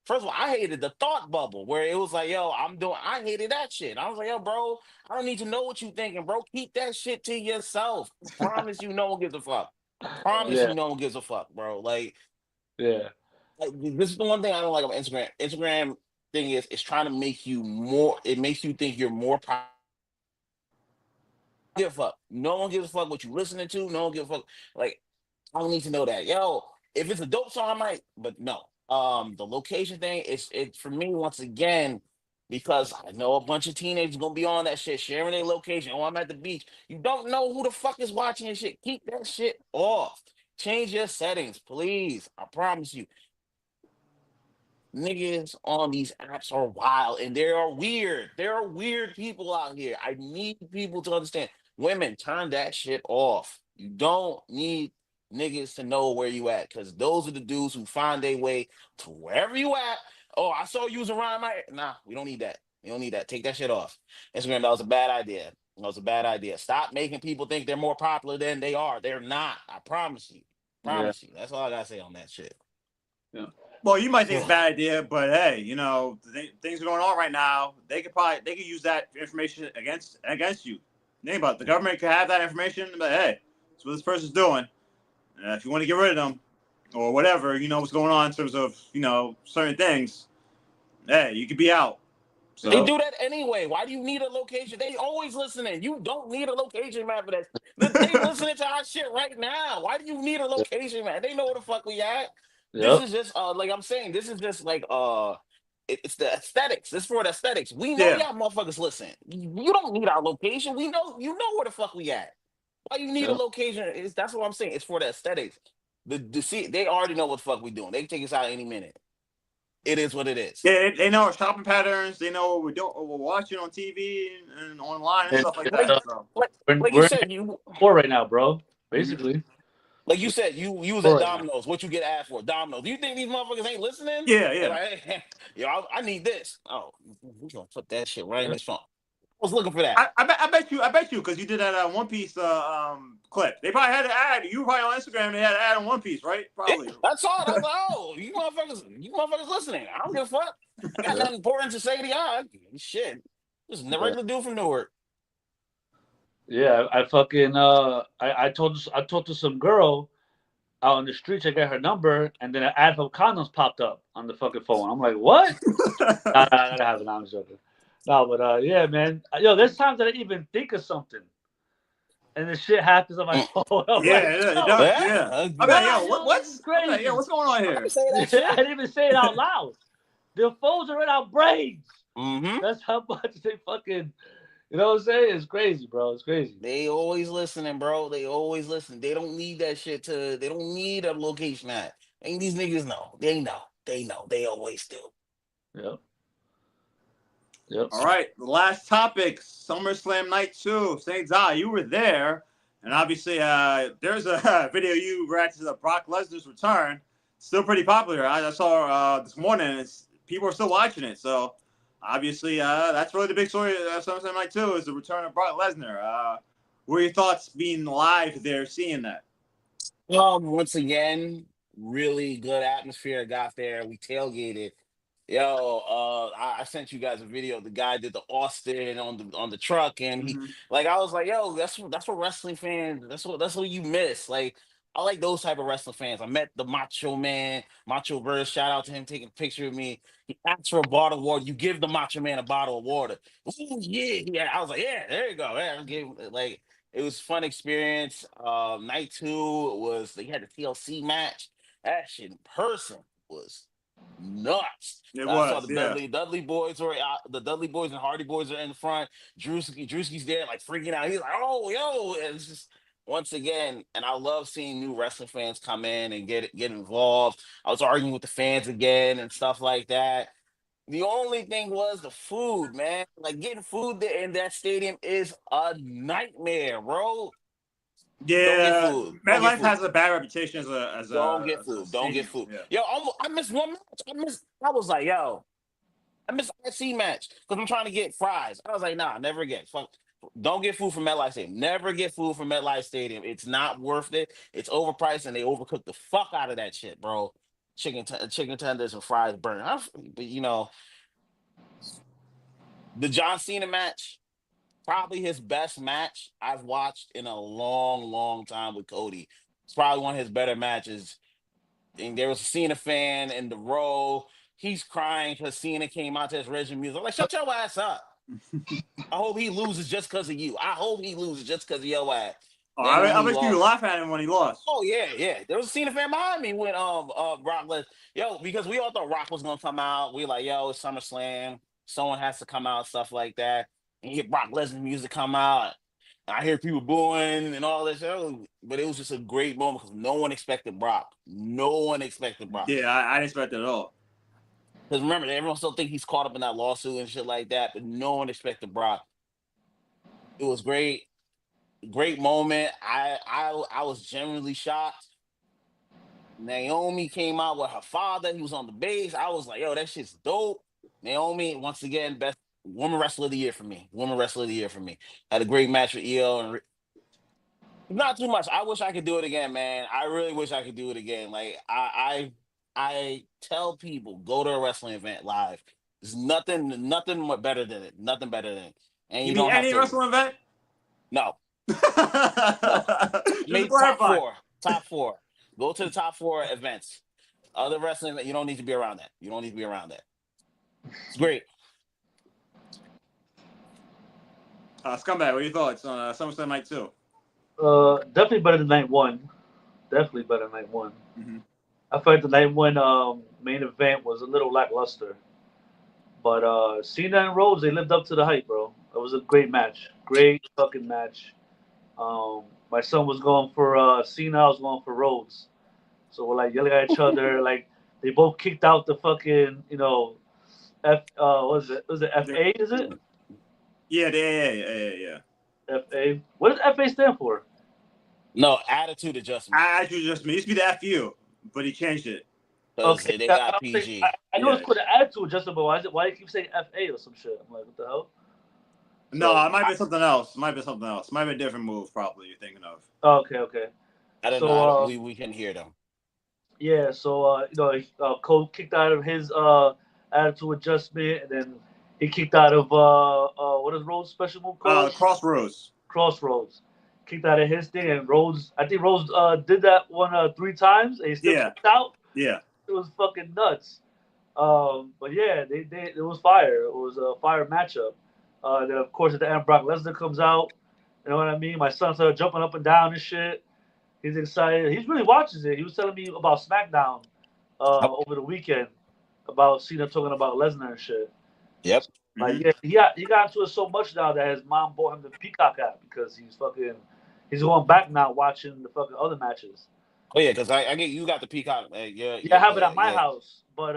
First of all, I hated the thought bubble where it was like, yo, I hated that shit. I was like, yo, bro, I don't need to know what you thinking, bro. Keep that shit to yourself. I promise you no one gives a fuck. I promise you no one gives a fuck, bro. Like, yeah. Like, this is the one thing I don't like about Instagram. Instagram thing is it's trying to make you more, it makes you think you're more give a fuck. No one gives a fuck what you listening to. No one gives a fuck. Like, I don't need to know that. Yo, if it's a dope song, I might, but no. The location thing is it for me once again, because I know a bunch of teenagers gonna be on that shit, sharing their location. Oh, I'm at the beach. You don't know who the fuck is watching your shit. Keep that shit off. Change your settings, please. I promise you. Niggas on these apps are wild and they are weird. There are weird people out here. I need people to understand. Women, turn that shit off. You don't need niggas to know where you at because those are the dudes who find their way to wherever you at. Oh, I saw you was around my. Nah, we don't need that. We don't need that. Take that shit off. Instagram, that was a bad idea. That was a bad idea. Stop making people think they're more popular than they are. They're not. I promise you. Promise you. That's all I gotta say on that shit. Yeah. Well, you might think it's a bad idea, but hey, things are going on right now. They could use that information against you. Think about it. The government could have that information, but hey, that's what this person's doing. If you want to get rid of them or whatever, what's going on in terms of certain things. Hey, you could be out. So they do that anyway. Why do you need a location? They always listening. You don't need a location map for that. They listening to our shit right now. Why do you need a location map? They know where the fuck we at. This is just like I'm saying. This is just like it's the aesthetics. It's for the aesthetics. We know y'all motherfuckers listen. You don't need our location. We know you know where the fuck we at. Why you need a location? That's what I'm saying. It's for the aesthetics. They already know what the fuck we doing. They can take us out any minute. It is what it is. Yeah, they know our shopping patterns. They know what we're doing, what we're watching on TV and online and stuff like that. So. Like you said, poor right now, bro. Basically. Like you said, you was at Domino's. What you get asked for? Domino's. Do you think these motherfuckers ain't listening? Yeah. Like, hey, yo, I need this. Oh, we gonna put that shit right in this phone. I was looking for that. I bet you, because you did that One Piece clip. They probably had an ad. You were probably on Instagram. They had an ad on One Piece, right? Probably. That's all. I was like, oh, you motherfuckers listening. I don't give a fuck. I got nothing important to say to y'all. Shit, just a regular dude from Newark. Yeah, I fucking I talked to some girl, out on the streets. I get her number, and then an ad for condoms popped up on the fucking phone. I'm like, what? Nah, that happened. I'm joking. No, but yeah, man. Yo, there's times that I even think of something, and this shit happens on my Mm. phone. I'm like, Yeah, it yo, does. Yeah, Yeah. I'm like, God, yo, yo, this is what's? I'm like, yo, crazy. what's going on I here? can say that I shit. didn't even say it out loud. The phones are in our brains. Mm-hmm. That's how much they fucking. You know what I'm saying? It's crazy, bro. It's crazy. They always listening, bro. They always listen. They don't need that shit to. They don't need a location at. Ain't these niggas know? They know. They know. They always do. Yep. Yep. All right, the last topic, SummerSlam Night 2. St. Zah, you were there, and obviously there's a video you reacted to Brock Lesnar's return. Still pretty popular. I saw this morning, people are still watching it. So obviously that's really the big story of SummerSlam Night 2 is the return of Brock Lesnar. What are your thoughts being live there, seeing that? Once again, really good atmosphere. Got there. We tailgated. Yo, I sent you guys a video. The guy did the Austin on the truck, and he Mm-hmm. like I was like, yo, that's what wrestling fans. That's what you miss. Like I like those type of wrestling fans. I met the Macho Man, Macho Verse. Shout out to him taking a picture of me. He asked for a bottle of water. You give the Macho Man a bottle of water. Ooh, yeah, yeah. I was like, yeah, there you go. Yeah, like it was a fun experience. Night two was they had the TLC match. That shit in person was nuts. It I saw was, the yeah. Dudley boys were out, the Dudley boys and Hardy boys are in the front. Drewski's there like freaking out. He's like, oh yo, and it's just once again, and I love seeing new wrestling fans come in and get involved. I was arguing with the fans again and stuff like that. The only thing was the food, man. Like getting food there in that stadium is a nightmare, bro. Don't get Yeah, food. Don't get MetLife food. has a bad reputation Don't get as a food. Don't get stadium. food. Yeah. Yo, I missed one match. I was like, yo, I missed IC match because I'm trying to get fries. I was like, nah, never again. Fuck. Don't get food from MetLife Stadium. Never get food from MetLife Stadium. It's not worth it. It's overpriced and they overcook the fuck out of that shit, bro. Chicken tenders and fries burn. But the John Cena match, probably his best match I've watched in a long, long time with Cody. It's probably one of his better matches. And there was a Cena fan in the row. He's crying because Cena came out to his original music. I'm like, shut your ass up. I hope he loses just because of you. I hope he loses just because of your ass. Oh, Then when I he bet you lost, laugh at him when he lost. oh yeah, yeah. There was a Cena fan behind me when Brock Lesnar. Yo, because we all thought Rock was gonna come out. We like, yo, it's SummerSlam. Someone has to come out, stuff like that. And you hear Brock Lesnar music come out. I hear people booing and all this, but it was just a great moment because no one expected Brock. No one expected Brock. Yeah, I didn't expect it at all. Because remember, everyone still think he's caught up in that lawsuit and shit like that, but no one expected Brock. It was great, great moment. I was genuinely shocked. Naomi came out with her father. He was on the base. I was like, yo, that shit's dope. Naomi, once again, best woman wrestler of the year for me. Woman wrestler of the year for me. Had a great match with EO and not too much. I wish I could do it again, man. I really wish I could do it again. Like I tell people, go to a wrestling event live. There's nothing more better than it. Nothing better than it. And You you mean don't have any to. wrestling event? No, no. Just to Maybe top clarify. four. Top four. Go to the top four events. Other wrestling event, you don't need to be around that. You don't need to be around that. It's great. Scumbag, what are your thoughts on SummerSlam Night 2? Definitely better than night one. Definitely better than night one. Mm-hmm. I felt like the night one main event was a little lackluster. But Cena and Rhodes, they lived up to the hype, bro. It was a great match. Great fucking match. My son was going for Cena, I was going for Rhodes. So we're like yelling at each other. Like they both kicked out the fucking, what is it? Was it FA? Is it Yeah. FA? What does FA stand for? No attitude adjustment I actually just it used to be the FU, but he changed it. because Okay, they I, got PG. I know Yeah. it's called an attitude adjustment, but why is it? Why do you keep saying FA or some shit? I'm like, what the hell? No, So it might be something else. Might be something else. Might be a different move, probably you're thinking of. okay. I don't know. So We can hear them. yeah, so Cole kicked out of his attitude adjustment, and then he kicked out of what is Rhodes' special move called? Crossroads. Crossroads. kicked out of his thing, and Rose. I think Rose did that one 3 times, and he still Yeah. kicked out. Yeah. It was fucking nuts. But yeah, they it was fire. It was a fire matchup. Then of course at the end, Brock Lesnar comes out. You know what I mean? My son started jumping up and down and shit. He's excited. He's really watches it. He was telling me about SmackDown Yep. over the weekend about Cena talking about Lesnar and shit. Yep. Like yeah, he got into it so much now that his mom bought him the Peacock app because he's going back now watching the fucking other matches. Oh yeah, because I get you got the Peacock. Yeah, I have it at my house, but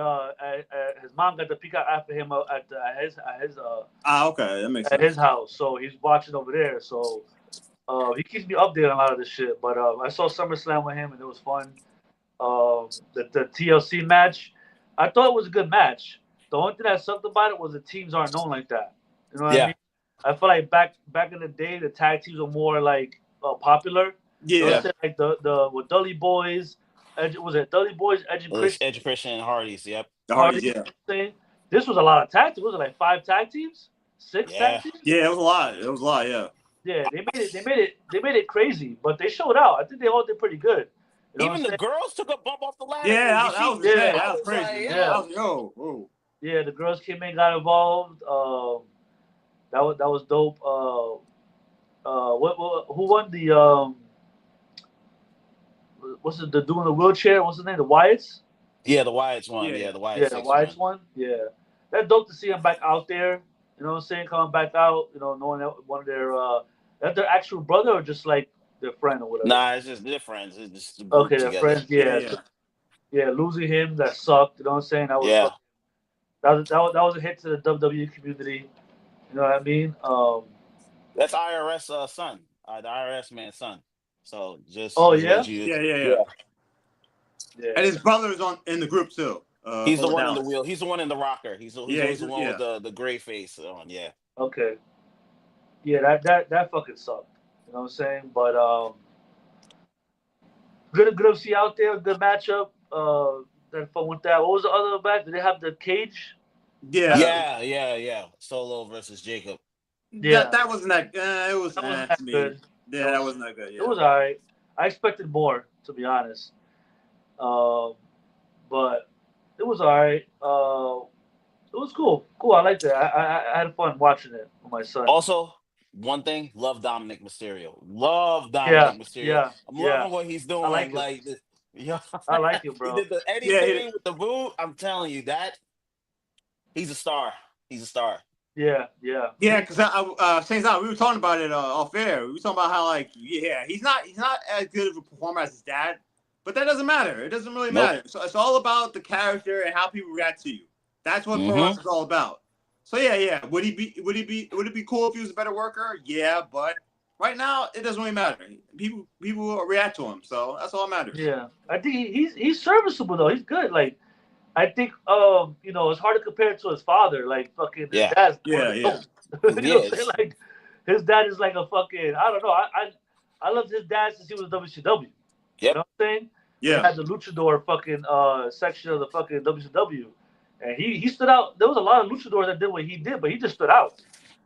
his mom got the Peacock app for him Okay, that makes at sense. his house, so he's watching over there. So he keeps me updated on a lot of this shit. But I saw SummerSlam with him and it was fun. The TLC match, I thought it was a good match. The only thing that sucked about it was the teams aren't known like that. You know what I Yeah. mean? I feel like back in the day, the tag teams were more like popular. You know what Yeah. I'm saying? Like the with Dudley Boys, was it Dudley Boys, Edge and Christian? Edge Christian and Hardy's. Yep. The Hardys, yeah. Saying this was a lot of tag teams. Was it like 5 tag teams, 6 Yeah. tag teams? Yeah, it was a lot. It was a lot, yeah. Yeah, they made it crazy, but they showed out. I think they all did pretty good. You know Even what the I'm girls took a bump off the ladder. Yeah, that was Yeah. insane. That I was was crazy. like, Yeah. yeah. That was, whoa. yeah, the girls came in, got involved. That was dope. Who won the what's the dude in the wheelchair? What's his name? The Wyatts. Yeah, the Wyatts one. Yeah, Yeah, the Yeah, Wyatt the six Wyatts one. one. Yeah, that's dope to see him back out there. You know what I'm saying? Coming back out. You know, knowing that one of their that their actual brother or just like their friend or whatever. Nah, it's just their friends. It's just a group Okay, their together. friends. Yeah. Yeah, losing him that sucked. You know what I'm saying? That was Yeah. that was a hit to the WWE community. You know what I mean? That's IRS son. The IRS man's son. So just Oh, to yeah? let you. Yeah. Yeah. And his brother is in the group too. He's the holding one in down. the wheel. He's the one in the rocker. He's Yeah, always the he's- one yeah. with the gray face on. Yeah. Okay. Yeah, that fucking sucked. You know what I'm saying? But good to see out there. Good matchup. That fun with that. What was the other match? Did they have the cage? Yeah. Yeah. Solo versus Jacob. Yeah. That wasn't that. It was. That wasn't to that me. good. Yeah, that wasn't that good. Yeah. It was alright. I expected more, to be honest. But it was alright. It was cool. Cool. I liked it. I had fun watching it with my son. Also, one thing, love Dominic Mysterio. Love Dominic Mysterio. Yeah. I'm loving what he's doing. like it. Like, yeah, I like it, he bro. did the Eddie Yeah, he thing with the boot. I'm telling you that he's a star. He's a star. Yeah. Yeah, because Saints out. We were talking about it off air. We were talking about how he's not as good of a performer as his dad, but that doesn't matter. It doesn't really matter. So it's all about the character and how people react to you. That's what pro wrestling is all about. So yeah. Would it be cool if he was a better worker? Yeah, but right now it doesn't really matter. People will react to him, so that's all that matters. Yeah. I think he's serviceable though. He's good. Like I think it's hard to compare it to his father. Like fucking his dad's Yeah. you know what I'm saying? Like his dad is like a fucking I don't know. I loved his dad since he was WCW. Yep. You know what I'm saying? Yeah. He had the luchador fucking section of the fucking WCW. And he stood out. There was a lot of luchadors that did what he did, but he just stood out.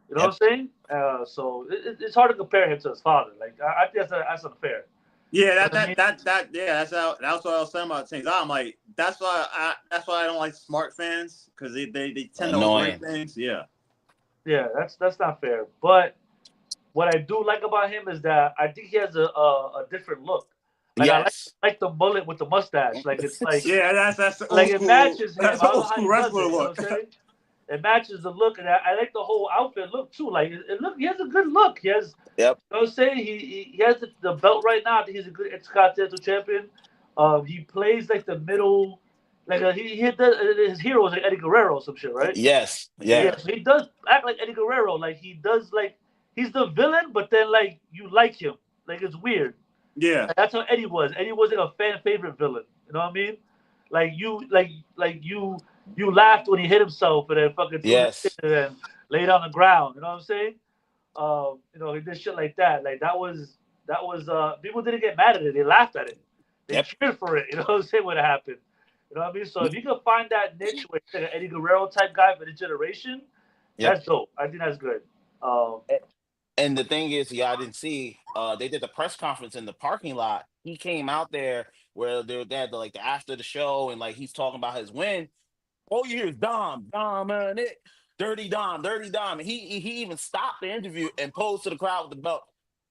You know what I'm saying? So it's hard to compare him to his father. Like I think that's unfair. Yeah, that's what I was saying about things. I'm like, that's why I don't like smart fans because they tend to overrate things. Yeah. Yeah, that's not fair. But what I do like about him is that I think he has a different look. Like I like the mullet with the mustache. Like it's like that's the like old it school, matches him. that's I don't know old how school he does it, wrestler you know look. what I'm saying? It matches the look, and I like the whole outfit look too. Like it look, he has a good look. He has, you know what I'm saying? He has the belt right now. I think he's a good Intercontinental champion. He plays like the middle, like his hero is like Eddie Guerrero or some shit, right? Yes. Yeah. So he does act like Eddie Guerrero. Like he does like he's the villain, but then like you like him. Like it's weird. Yeah. And that's how Eddie was. Eddie was like a fan favorite villain. You know what I mean? Like you laughed when he hit himself and then fucking threw his and then laid on the ground. You know what I'm saying? He did shit like that. Like that was people didn't get mad at it. They laughed at it. They cheered for it. You know what I'm saying? When it happened. You know what I mean? So if you can find that niche where you're like an Eddie Guerrero type guy for this generation, that's dope. I think that's good. And the thing is, y'all didn't see, they did the press conference in the parking lot. He came out there where they had like the after the show, and like he's talking about his win. All you hear is Dom, Dominic, Dirty Dom. And he even stopped the interview and posed to the crowd with the belt,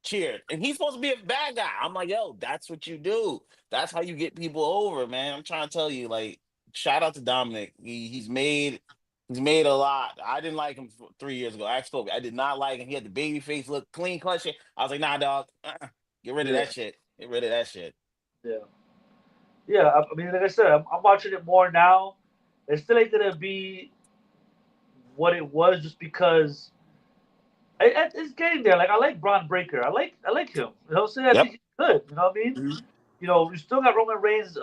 cheered. And he's supposed to be a bad guy. I'm like, yo, that's what you do. That's how you get people over, man. I'm trying to tell you, like, shout out to Dominic. He's made a lot. I didn't like him 3 years ago. I spoke. I did not like him. He had the baby face look, clean cut shit. I was like, nah, dog. Get rid of Yeah, that shit. Get rid of that shit. yeah, yeah. I mean, like I said, I'm watching it more now. It still ain't gonna be what it was just because it's getting there. Like I like Braun Breaker. I like him. You know what I'm saying? I think Yep. he's good. You know what I mean? Mhm. You still got Roman Reigns.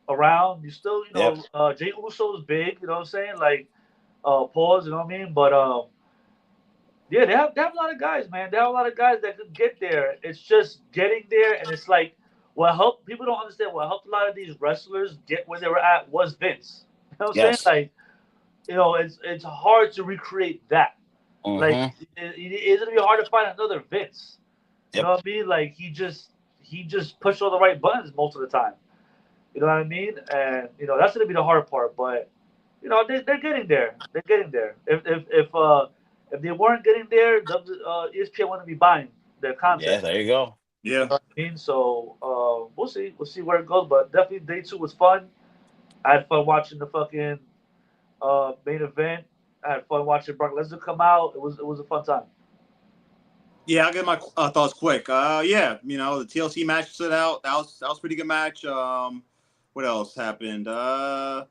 Around. You still, Yep. Jey Uso is big. You know what I'm saying? Like, pause. You know what I mean? But yeah, they have a lot of guys, man. They have a lot of guys that could get there. It's just getting there, and it's like what helped people don't understand. What helped a lot of these wrestlers get where they were at was Vince. You know what I'm saying? Yes. Like, it's hard to recreate that. Like, Mm-hmm. it's gonna be hard to find another Vince. You know Yep. what I mean? Like he just pushed all the right buttons most of the time. You know what I mean? And that's gonna be the hard part. But they're getting there. They're getting there. If they weren't getting there, ESPN wouldn't be buying their Yeah, content. there you go. Yeah. You know what I mean? So we'll see. We'll see where it goes. But definitely day two was fun. I had fun watching the fucking main event. I had fun watching Brock Lesnar come out. It was a fun time. Yeah, I'll get my thoughts quick. Yeah, the TLC match stood out. That was a pretty good match. What else happened? The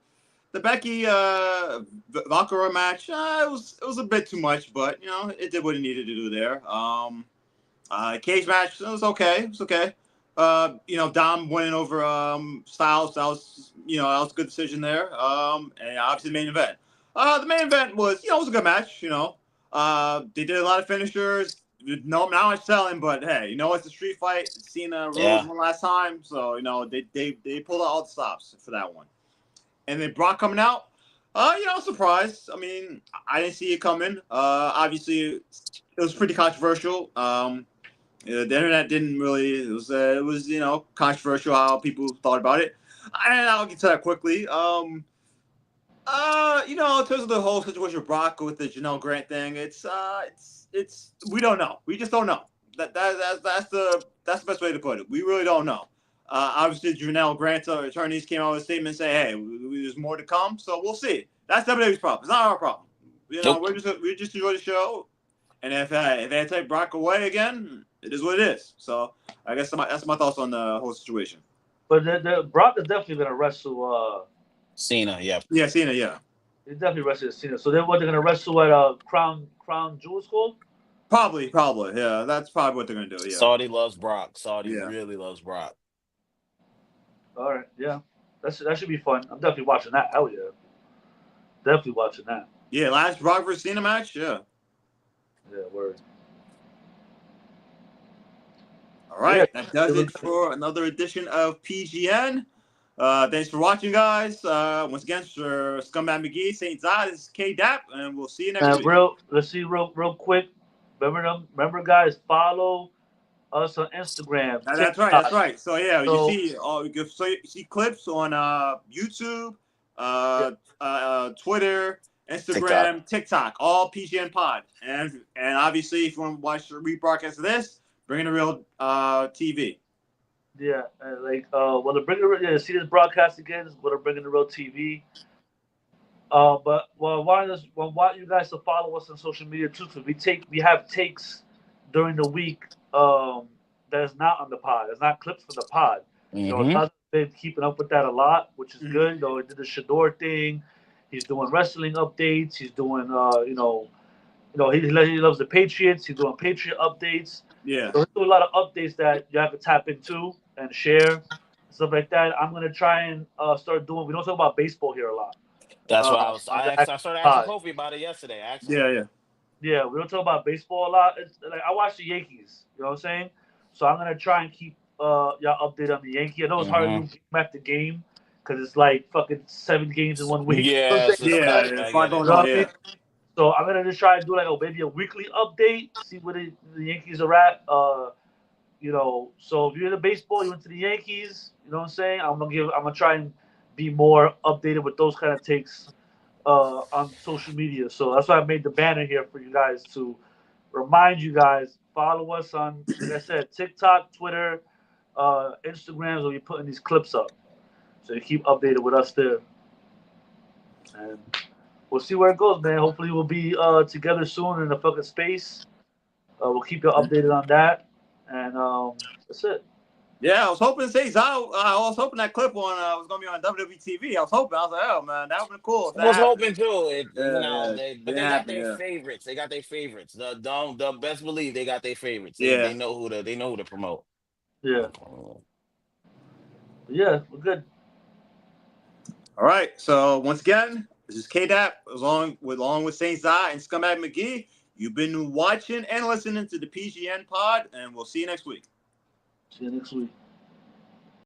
Becky Valkyra match. It was a bit too much, but it did what it needed to do there. Cage match. It was okay. It was okay. Dom winning over Styles. That was a good decision there. And obviously the main event. The main event was a good match. They did a lot of finishers. No, not much selling, but hey, it's a street fight. Cena Rose Yeah. one last time, so they pulled out all the stops for that one. And then Brock coming out. I was surprised. I mean, I didn't see it coming. Obviously, it was pretty controversial. The internet didn't really. It was controversial how people thought about it. And I'll get to that quickly. In terms of the whole situation with Brock with the Janelle Grant thing, it's we don't know. We just don't know. That's the best way to put it. We really don't know. Obviously, Janelle Grant's attorneys came out with a statement saying, "Hey, there's more to come." So we'll see. That's WWE's problem. It's not our problem. Nope. We just enjoy the show, and if they take Brock away again, it is what it is. So I guess that's my thoughts on the whole situation. But the Brock is definitely gonna wrestle. Cena. Yep. Yeah, Cena. Yeah, He's definitely wrestling Cena. So then what they're gonna wrestle at Crown Jewel School? probably. Yeah, that's probably what they're gonna do. Yeah, Saudi loves Brock. Saudi yeah. really loves Brock. All right, yeah, that should be fun. I'm definitely watching that. Hell yeah, definitely watching that. Yeah, last Brock versus Cena match. Yeah. Yeah, word. All Yeah, right, that does it was it for another edition of PGN. Thanks for watching, guys. Once again, for Scumbag McGee, St. Zod, this is K Dap, and we'll see you next week. Let's see real quick. Remember, guys, follow us on Instagram, That's right. That's TikTok. right. So yeah, So you see clips on YouTube, yeah, Twitter, TikTok. Instagram, TikTok, all PGN Pod, and obviously if you want to watch the rebroadcast of this, bring in a real TV. yeah, when they're bringing see this broadcast again, is when they're bringing the real TV. But want you guys to follow us on social media too, because we have takes during the week that is not on the pod. It's not clips from the pod. Mm-hmm. Todd's been keeping up with that a lot, which is Mhm. good. He did the Shedeur thing. He's doing wrestling updates. He's doing he loves the Patriots. He's doing Patriot updates. Yeah. So he's doing a lot of updates that you have to tap into and share stuff like that. I'm gonna try and start doing. We don't talk about baseball here a lot. That's what I Uh, was. on I the asked. I actual started asking pod. Kofi about it yesterday. I asked him. Yeah. Yeah, we don't talk about baseball a lot. It's like I watch the Yankees. You know what I'm saying? So I'm gonna try and keep y'all updated on the Yankee. I know it's hard to do Mm-hmm. game after game because it's like fucking 7 games in 1 week. You know what I'm Yeah, saying? it's just Yeah. Sometimes, like Yeah. I Far get you it. going know on. what I Yeah. mean? So I'm gonna just try and do like maybe a weekly update, see where the Yankees are at. So if you're into baseball, you went to the Yankees. You know what I'm saying? I'm gonna try and be more updated with those kind of takes on social media. So that's why I made the banner here for you guys to remind you guys, follow us on, like I said, TikTok, Twitter, Instagrams, where we putting these clips up. So you keep updated with us there. And we'll see where it goes, man. Hopefully we'll be together soon in the fucking space. We'll keep you updated on that. And that's it. Yeah, I was hoping to say I was hoping that clip was gonna be on WWE TV. I was hoping. I was like, oh man, that would have been cool if I that was happened. hoping too. Yeah, But didn't they got happen. their Yeah, favorites. They got their favorites. The best believe they got their favorites. yeah. They know who to promote. Yeah. Yeah, we're good. All right. So once again, this is KDAP along with Saint Zai and Scumbag McGee. You've been watching and listening to the PGN pod, and we'll see you next week. See you next week.